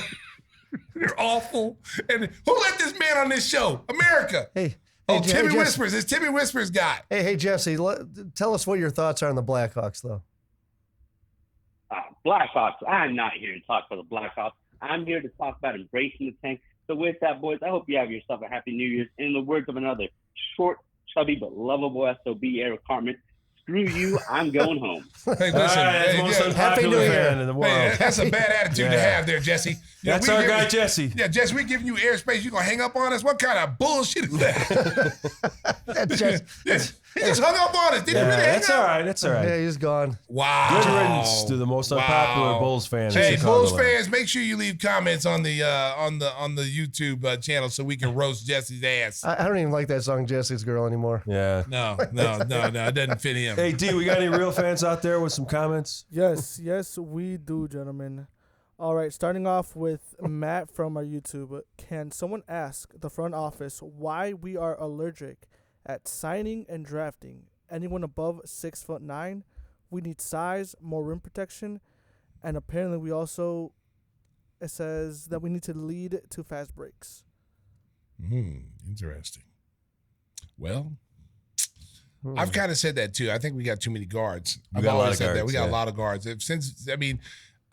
They're awful. And who let this man on this show? America. Hey, Timmy Whispers. It's Timmy Whispers guy. Hey, Jesse, tell us what your thoughts are on the Blackhawks, though. Blackhawks. I'm not here to talk for the Blackhawks. I'm here to talk about embracing the tank. So with that, boys, I hope you have yourself a happy New Year's. In the words of another short, chubby, but lovable SOB, Eric Hartman, screw you, I'm going home. Hey, listen. Most unpopular fan in the world. Hey, that's a bad attitude to have there, Jesse. That's our guy, Jesse. Yeah, Jesse, we giving you airspace. You going to hang up on us? What kind of bullshit is that? He just hung up on us. Did he really hang up? That's all right. Yeah, he's gone. Wow. Good riddance to the most unpopular Bulls fan. Hey, Bulls fans, make sure you leave comments on the YouTube channel so we can roast Jesse's ass. I don't even like that song, Jesse's Girl, anymore. Yeah. No, it doesn't fit him. Hey, D, we got any real fans out there with some comments? Yes, we do, gentlemen. All right, starting off with Matt from our YouTube. Can someone ask the front office why we are allergic at signing and drafting anyone above 6'9"? We need size, more rim protection, and apparently we also It says that we need to lead to fast breaks. Interesting. Well, I've kind of said that too. I think we got too many guards. I've always said that. We got a lot of guards.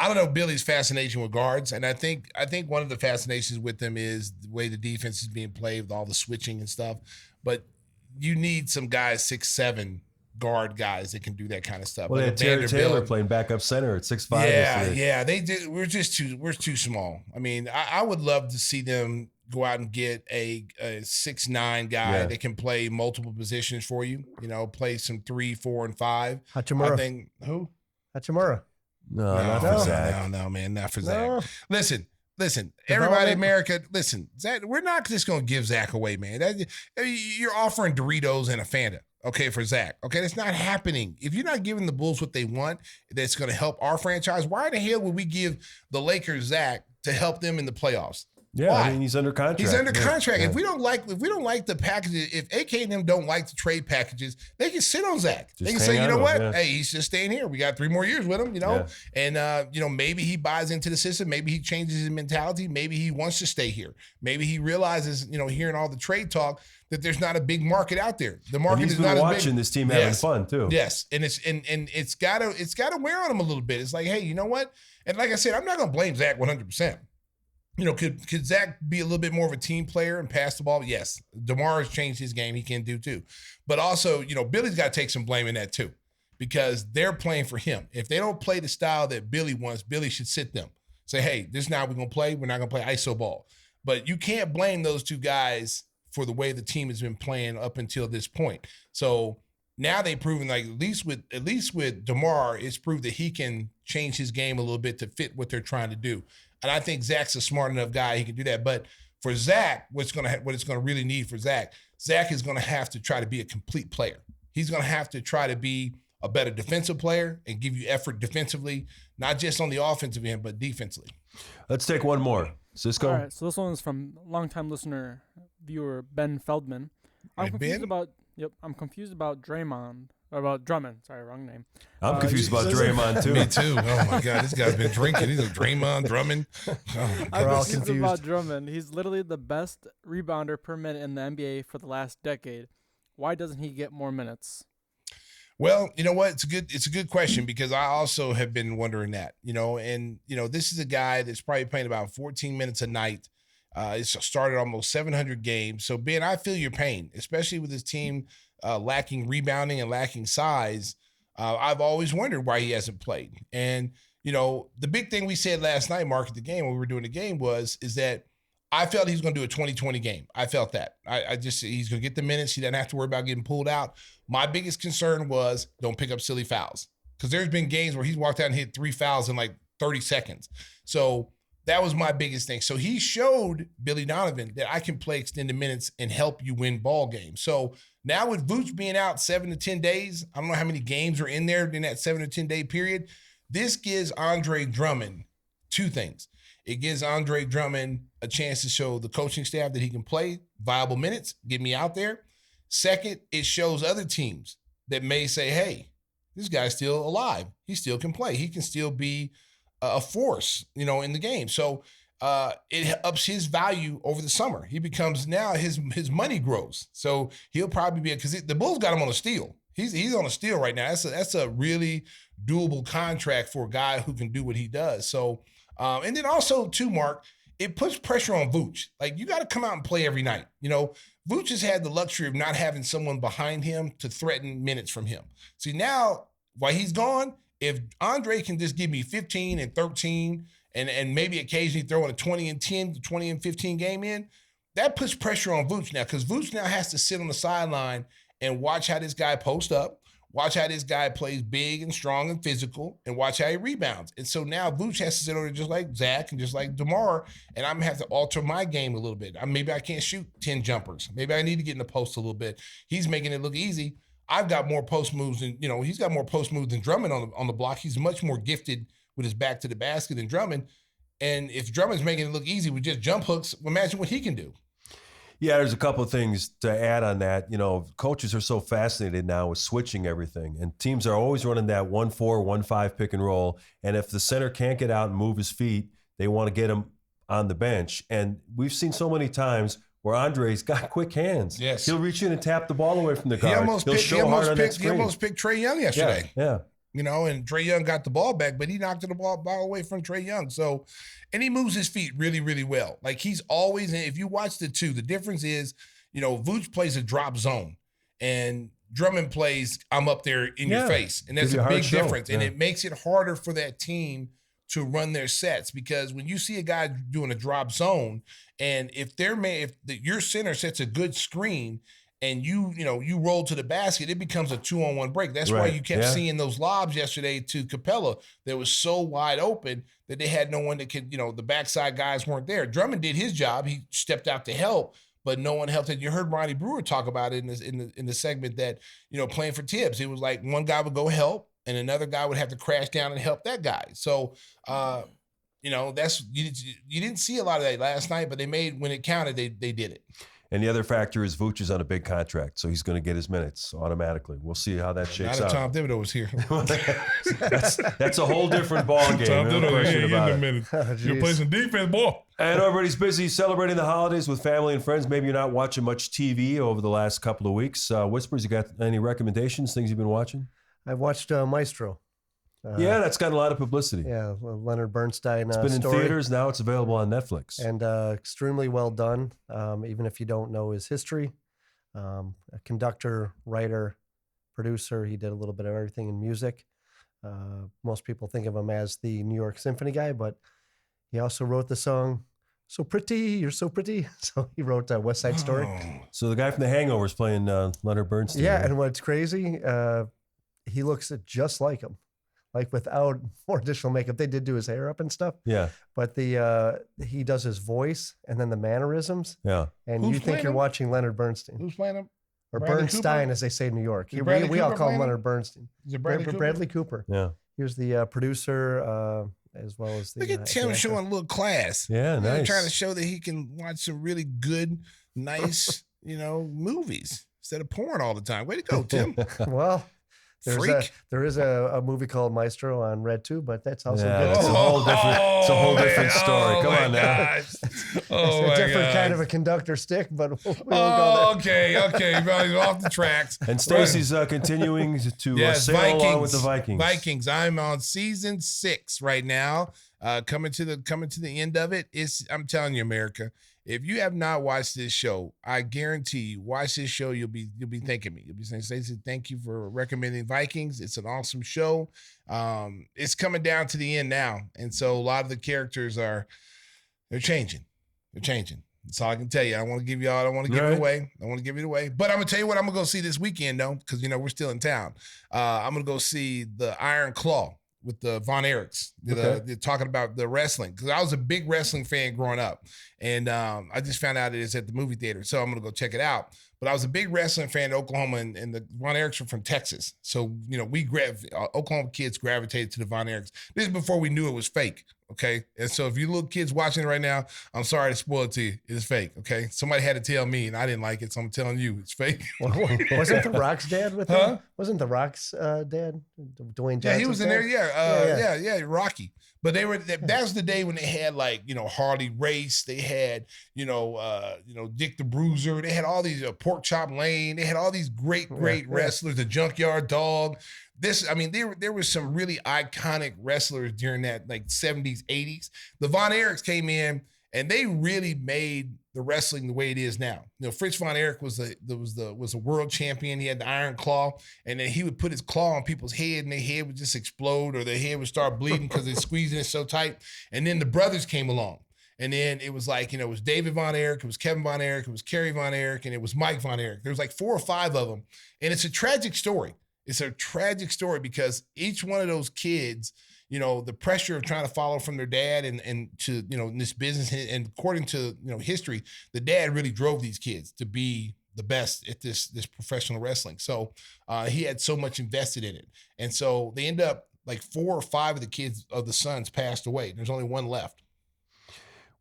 I don't know Billy's fascination with guards, and I think one of the fascinations with them is the way the defense is being played with all the switching and stuff. But you need some guys 6'7" guard guys that can do that kind of stuff. Well, like they had Taylor playing backup center at 6'5". Yeah, they did. We're too small. I mean, I would love to see them go out and get a 6'9" guy that can play multiple positions for you. You know, play some 3, 4, and 5. Hachimura. I think who? Hachimura. No, not for Zach. No, man, not for Zach. Listen, everybody in America, listen, Zach, we're not just going to give Zach away, man. You're offering Doritos and a Fanta, okay, for Zach. Okay, that's not happening. If you're not giving the Bulls what they want, that's going to help our franchise, why the hell would we give the Lakers Zach to help them in the playoffs? Yeah, Why? I mean, he's under contract. He's under contract. Yeah. If we don't like the packages, if AK and them don't like the trade packages, they can sit on Zach. They can say, you know what? Hey, he's just staying here. We got 3 more years with him, you know? Yeah. And, maybe he buys into the system. Maybe he changes his mentality. Maybe he wants to stay here. Maybe he realizes, hearing all the trade talk, that there's not a big market out there. The market is not as big. He's been watching this team having fun too. Yes, and it's gotta wear on him a little bit. It's like, hey, you know what? And like I said, I'm not gonna blame Zach 100%. Could Zach be a little bit more of a team player and pass the ball? Yes. DeMar has changed his game. He can do too. But also, Billy's got to take some blame in that too, because they're playing for him. If they don't play the style that Billy wants, Billy should sit them. Say, hey, this is now we're going to play. We're not going to play iso ball. But you can't blame those 2 guys for the way the team has been playing up until this point. So now they've proven, like, at least with DeMar, it's proved that he can change his game a little bit to fit what they're trying to do. And I think Zach's a smart enough guy. He can do that. But for Zach, what it's going to really need for Zach is going to have to try to be a complete player. He's going to have to try to be a better defensive player and give you effort defensively, not just on the offensive end, but defensively. Let's take one more. Cisco. All right, so this one is from longtime listener, viewer Ben Feldman. I'm confused about Draymond. Or about Drummond. Sorry, wrong name. I'm confused about Draymond, too. Me, too. Oh, my God. This guy's been drinking. He's a Draymond, Drummond. I'm all confused about Drummond. He's literally the best rebounder per minute in the NBA for the last decade. Why doesn't he get more minutes? Well, you know what? It's a good question, because I also have been wondering that, this is a guy that's probably playing about 14 minutes a night. It's started almost 700 games. So, Ben, I feel your pain, especially with his team lacking rebounding and lacking size. I've always wondered why he hasn't played. And, the big thing we said last night, Mark, at the game when we were doing the game is that I felt he's going to do a 20-20 game. I felt that. He's going to get the minutes. He doesn't have to worry about getting pulled out. My biggest concern was don't pick up silly fouls, because there's been games where he's walked out and hit 3 fouls in like 30 seconds. So that was my biggest thing. So he showed Billy Donovan that I can play extended minutes and help you win ball games. So now with Vooch being out 7 to 10 days, I don't know how many games are in there in that 7 to 10 day period. This gives Andre Drummond 2 things. It gives Andre Drummond a chance to show the coaching staff that he can play viable minutes, get me out there. Second, it shows other teams that may say, hey, this guy's still alive. He still can play. He can still be a force, in the game. So it ups his value over the summer. He becomes now his money grows. So he'll probably be, because the Bulls got him on a steal. He's on a steal right now. That's a really doable contract for a guy who can do what he does. So, and then also too, Mark, it puts pressure on Vooch. Like, you got to come out and play every night. Vooch has had the luxury of not having someone behind him to threaten minutes from him. See, now while he's gone, if Andre can just give me 15 and 13 and maybe occasionally throw in a 20 and 10, 20 and 15 game in, that puts pressure on Vooch now, because Vooch now has to sit on the sideline and watch how this guy post up, watch how this guy plays big and strong and physical, and watch how he rebounds. And so now Vooch has to sit over there just like Zach and just like DeMar, and I'm going to have to alter my game a little bit. Maybe I can't shoot 10 jumpers. Maybe I need to get in the post a little bit. He's making it look easy. I've got more post moves than, he's got more post moves than Drummond on the block. He's much more gifted with his back to the basket than Drummond. And if Drummond's making it look easy with just jump hooks, imagine what he can do. Yeah, there's a couple of things to add on that. Coaches are so fascinated now with switching everything, and teams are always running that 1-4, 1-5 pick and roll. And if the center can't get out and move his feet, they want to get him on the bench. And we've seen so many times where Andre's got quick hands. Yes. He'll reach in and tap the ball away from the guard. He almost picked Trae Young yesterday. Yeah. You know, and Trae Young got the ball back, but he knocked the ball away from Trae Young. So, and he moves his feet really, really well. Like he's always, if you watch the two, the difference is, you know, Vooch plays a drop zone and Drummond plays, I'm up there in your face. And there's a big difference. And it makes it harder for that team to run their sets, because when you see a guy doing a drop zone, and if your center sets a good screen and you roll to the basket, it becomes a 2-on-1 break. That's why you kept seeing those lobs yesterday to Capella that was so wide open that they had no one that could, the backside guys weren't there. Drummond did his job. He stepped out to help, but no one helped. And you heard Ronnie Brewer talk about it in the segment that, playing for Tibbs, it was like one guy would go help and another guy would have to crash down and help that guy. So, that's you didn't see a lot of that last night, but they made, when it counted, they did it. And the other factor is Vooch is on a big contract, so he's going to get his minutes automatically. We'll see how that shakes out. Tom Thibodeau was here. that's a whole different ball game. Tom no question about it. You'll play some defense, boy. And everybody's busy celebrating the holidays with family and friends. Maybe you're not watching much TV over the last couple of weeks. Whispers, you got any recommendations, things you've been watching? I've watched Maestro. That's gotten a lot of publicity. Yeah, Leonard Bernstein. It's been in theaters. Now it's available on Netflix. And extremely well done, even if you don't know his history. A conductor, writer, producer. He did a little bit of everything in music. Most people think of him as the New York Symphony guy, but he also wrote the song "So Pretty, You're So Pretty." So he wrote West Side Story. So the guy from The Hangover is playing Leonard Bernstein. Yeah, right? and what's crazy, he looks just like him. Like without more additional makeup. They did do his hair up and stuff. Yeah. But he does his voice and then the mannerisms. Yeah. And Who's you think you're him? watching Leonard Bernstein. Who's playing him? Or Bradley Bernstein, Cooper? as they say in New York. Is Bradley We all Cooper call him playing Leonard Bernstein. Is it Bradley Cooper? Yeah. He was the producer as well as the Look at Tim showing a little class. Yeah, nice. Trying to show that he can watch some really good, nice, movies instead of porn all the time. Way to go, Tim. Well, Freak. there is a movie called Maestro on Red too, but that's also Yeah, good. it's a whole different story. Come on now. It's a different kind of a conductor stick, but we won't go there. Okay. Probably off the tracks. And Stacey's continuing to sail along with the Vikings. Vikings. I'm on season 6 right now. Coming to the end of it. I'm telling you, America, if you have not watched this show, I guarantee you, watch this show. You'll be thanking me. You'll be saying, Stacey, thank you for recommending Vikings. It's an awesome show. It's coming down to the end now, and so a lot of the characters they're changing. They're changing. That's all I can tell you. I don't want to give you all. I don't want to give it away. I want to give it away. But I'm gonna tell you what I'm gonna go see this weekend though, because we're still in town. I'm gonna go see the Iron Claw with the Von Erichs. They're talking about the wrestling, because I was a big wrestling fan growing up, and I just found out it's at the movie theater, so I'm gonna go check it out. But I was a big wrestling fan in Oklahoma, and the Von Erichs were from Texas, so Oklahoma kids gravitated to the Von Erichs. This is before we knew it was fake. Okay, and so if you little kids watching it right now, I'm sorry to spoil it to you. It is fake. Okay, somebody had to tell me, and I didn't like it, so I'm telling you, it's fake. Wasn't The Rock's dad with him? Wasn't The Rock's dad, Dwayne Johnson? Yeah, he was in there. Yeah, Rocky. But they were. That was the day when they had Harley Race. They had Dick the Bruiser. They had all these Pork Chop Lane. They had all these great wrestlers. The Junkyard Dog. There was some really iconic wrestlers during that 70s, 80s. The Von Erichs came in and they really made the wrestling the way it is now. Fritz Von Erich was a world champion. He had the Iron Claw, and then he would put his claw on people's head, and their head would just explode, or their head would start bleeding because they're squeezing it so tight. And then the brothers came along. And then it was it was David Von Erich, it was Kevin Von Erich, it was Kerry Von Erich, and it was Mike Von Erich. There was 4 or 5 of them. And it's a tragic story. It's a tragic story because each one of those kids, the pressure of trying to follow from their dad and to, in this business, and according to, history, the dad really drove these kids to be the best at this professional wrestling. So he had so much invested in it. And so they end up 4 or 5 of the kids of the sons passed away. There's only one left.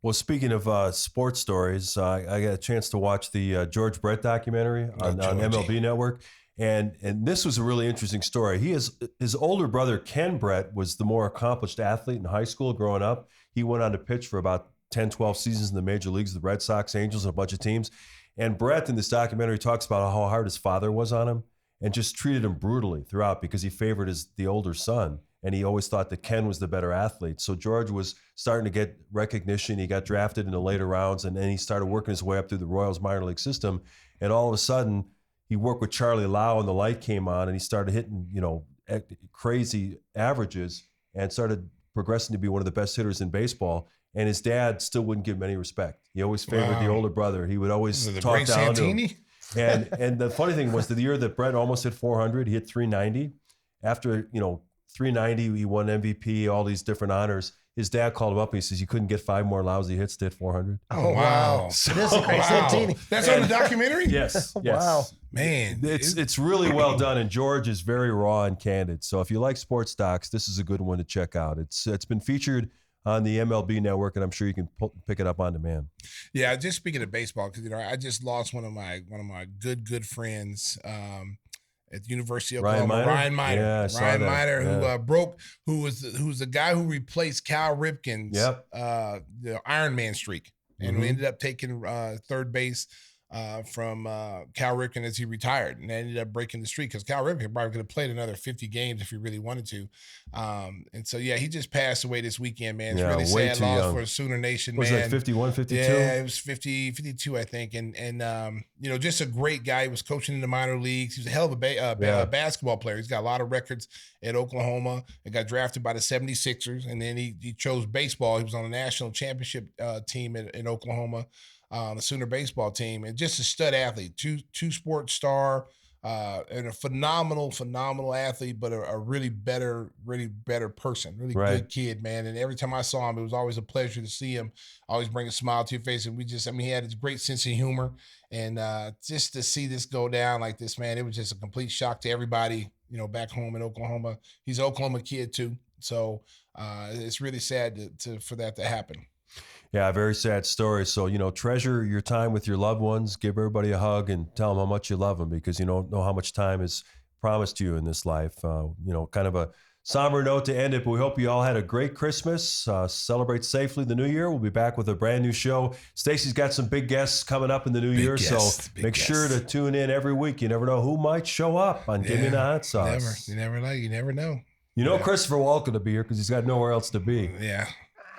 Well, speaking of sports stories, I got a chance to watch the George Brett documentary on MLB Network. And this was a really interesting story. His older brother, Ken Brett, was the more accomplished athlete in high school growing up. he went on to pitch for about 10, 12 seasons in the major leagues, the Red Sox, Angels, and a bunch of teams. And Brett in this documentary talks about how hard his father was on him and just treated him brutally throughout because he favored the older son. And he always thought that Ken was the better athlete. So George was starting to get recognition. He got drafted in the later rounds, and then he started working his way up through the Royals minor league system. And all of a sudden, he worked with Charlie Lau, and the light came on, and he started hitting, crazy averages and started progressing to be one of the best hitters in baseball. And his dad still wouldn't give him any respect. He always favored the older brother. He would always talk down to him. And the funny thing was, the year that Brett almost hit 400, he hit 390. After 390, he won MVP, all these different honors. His dad called him up and he says, "You couldn't get 5 more lousy hits to hit 400." Oh, wow. So, that's on the documentary? Yes. Wow. Man. It's really well done, and George is very raw and candid. So if you like sports docs, this is a good one to check out. It's been featured on the MLB network, and I'm sure you can pick it up on demand. Yeah, just speaking of baseball, because I just lost one of my good friends at the University of Oklahoma, Ryan Miner. Yeah, Ryan Miner, who was the guy who replaced Cal Ripken's the Ironman streak, and we ended up taking third base from Cal Ripken as he retired, and ended up breaking the streak because Cal Ripken probably could have played another 50 games if he really wanted to. And so, he just passed away this weekend, man. It's really sad loss for Sooner Nation, man. Was that 51, 52? Yeah, it was 52, I think. And just a great guy. He was coaching in the minor leagues. He was a hell of a basketball player. He's got a lot of records at Oklahoma and got drafted by the 76ers. And then he chose baseball. He was on the national championship team in Oklahoma. The Sooner baseball team, and just a stud athlete, two sports star, and a phenomenal athlete, but a really better person, good kid, man. And every time I saw him, it was always a pleasure to see him. Always bring a smile to your face, and he had his great sense of humor, and just to see this go down like this, man, it was just a complete shock to everybody, back home in Oklahoma. He's an Oklahoma kid too, so it's really sad for that to happen. Yeah, very sad story. So, treasure your time with your loved ones. Give everybody a hug and tell them how much you love them, because you don't know how much time is promised to you in this life. Kind of a somber note to end it, but we hope you all had a great Christmas. Celebrate safely the new year. We'll be back with a brand new show. Stacey's got some big guests coming up in the new year, so make sure to tune in every week. You never know who might show up on Gimme the Hot Sauce. You never know. Christopher Walken to be here because he's got nowhere else to be. Yeah.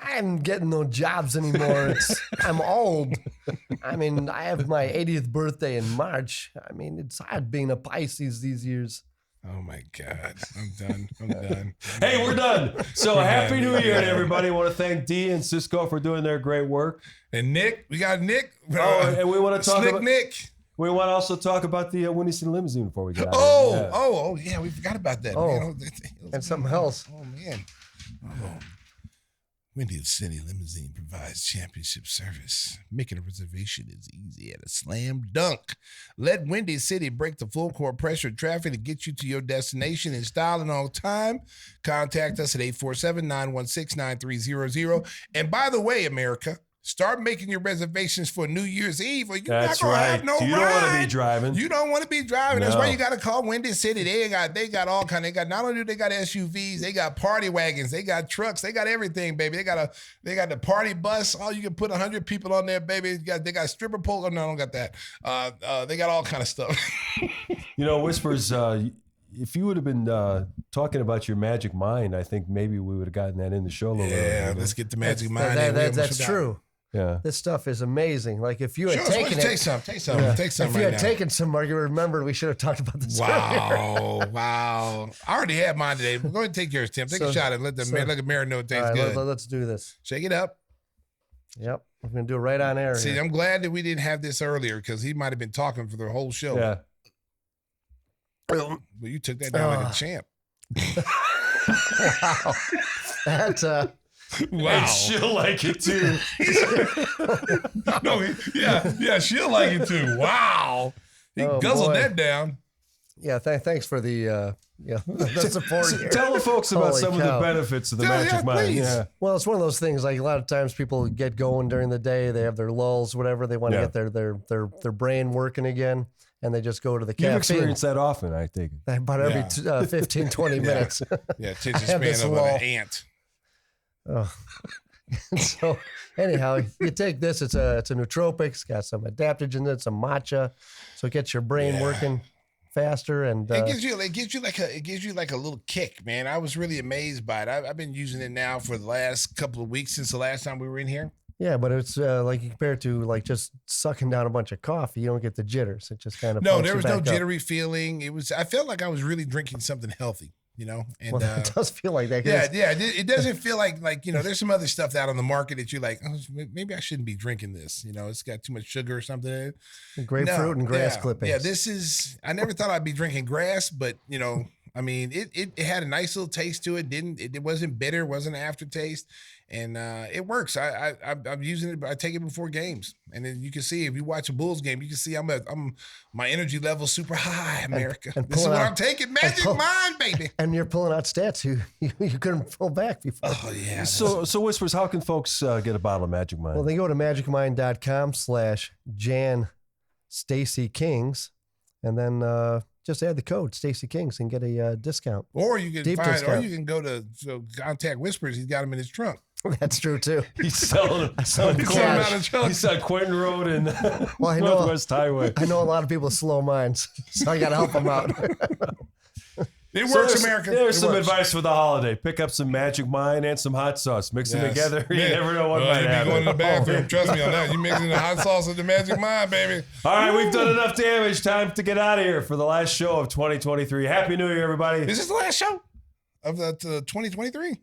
I'm getting no jobs anymore. I'm old. I have my 80th birthday in March. It's hard being a Pisces these years. Oh my God. I'm done. Hey, we're done. So happy New Year to everybody. I want to thank Dee and Cisco for doing their great work. And Nick, we got Nick. And we want to talk about Nick. We want to also talk about the Winnie City Limousine before we get out. Oh, yeah, we forgot about that. Man. And something else. Oh man. Windy City Limousine provides championship service. Making a reservation is easy and a slam dunk. Let Windy City break the full court pressure of traffic to get you to your destination in style and on time. Contact us at 847-916-9300. And by the way, America, start making your reservations for New Year's Eve, or you're not gonna have no ride. You don't want to be driving. You don't want to be driving. No. That's why you got to call Windy City. They got all kind. They got, not only do they got SUVs, they got party wagons, they got trucks, they got everything, baby. They got the party bus. Oh, you can put 100 people on there, baby. They got stripper pole. Oh, no, I don't got that. They got all kind of stuff. Whispers. If you would have been talking about your magic mind, I think maybe we would have gotten that in the show a little earlier. Yeah, let's get the magic mind. That's true. Yeah, this stuff is amazing. Like if you had taken it, take some. If you had taken some, Mark, you remember we should have talked about this. Wow. I already had mine today. We're going to take yours, Tim. Take a shot and let the Mary know it tastes good. Let's do this. Shake it up. Yep, I'm going to do it right on air. See, here. I'm glad that we didn't have this earlier because he might have been talking for the whole show. Yeah. Well, you took that down like a champ. Wow. That's wow. And she'll like it too. She'll like it too. Wow. He guzzled that down. Yeah, thanks for the support here. Tell the folks about some of the benefits of the magic mind. Yeah. Well, it's one of those things, like a lot of times people get going during the day, they have their lulls, whatever, they want to get their brain working again, and they just go to the caffeine. You've experienced that often, I think. About every 15, 20 minutes. Yeah, attention span of an ant. Oh. So anyhow, you take this. It's a nootropic. It's got some adaptogens in it, some matcha, so it gets your brain working faster. And it gives you like a little kick, man. I was really amazed by it. I've been using it now for the last couple of weeks since the last time we were in here. Yeah, but it's like you compare it to like just sucking down a bunch of coffee. You don't get the jitters. It just kind of there was no jittery feeling. I felt like I was really drinking something healthy, And well, it does feel like that. Yeah. It doesn't feel like there's some other stuff out on the market that you're like, oh, maybe I shouldn't be drinking this. It's got too much sugar or something. Grapefruit and grass clippings. Yeah, I never thought I'd be drinking grass, but I mean, it had a nice little taste to it. It wasn't bitter, wasn't an aftertaste, and it works. I'm using it. I take it before games, and then you can see if you watch a Bulls game, you can see I'm my energy level super high. America, and this is what I'm taking. Magic Mind, baby. And you're pulling out stats you couldn't pull back before. Oh yeah. So Whispers, how can folks get a bottle of Magic Mind? Well, they go to magicmind.com/Jan Stacey Kings, and then just add the code Stacey Kings and get a discount. Or you can or you can go to contact Whispers. He's got them in his trunk. That's true too. He's selling them. He's selling out of trunk. He's on Quentin Road and Northwest Highway. I know a lot of people with slow minds, so I got to help them out. It works, America. There's some advice for the holiday. Pick up some Magic Mind and some hot sauce. Mix them together. You never know what might happen. Going to the bathroom. Trust me on that. You mixing the hot sauce with the Magic Mind, baby. All right, we've done enough damage. Time to get out of here for the last show of 2023. Happy New Year, everybody. Is this the last show of 2023?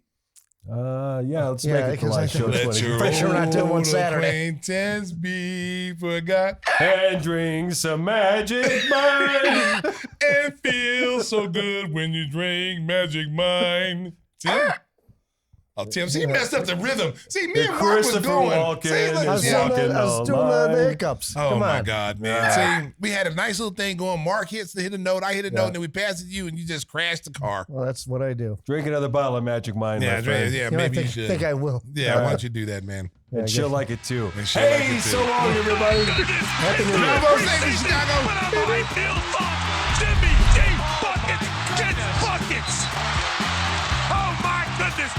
Yeah, let's make it the last show. Let your pretty sure we're not doing one Saturday. Acquaintance be forgot. And drink some Magic Mind. And feel so good when you drink Magic Mind. Tim? Oh, Tim, see, he messed up the rhythm. See, me and Mark was going. Walken I was doing the hiccups. Oh, Come my on. God, man. See, we had a nice little thing going. Mark hit a note, I hit a note, and then we passed it to you, and you just crashed the car. Well, that's what I do. Drink another bottle of Magic Mind, my friend. Maybe you should. I think I will. Yeah, why don't you do that, man? Yeah, And she'll like it, too. Hey, so long, everybody. Happy New Year. Bravo, Chicago. Whenever I feel funk, Jimmy G. Buckets gets buckets. Oh, my goodness.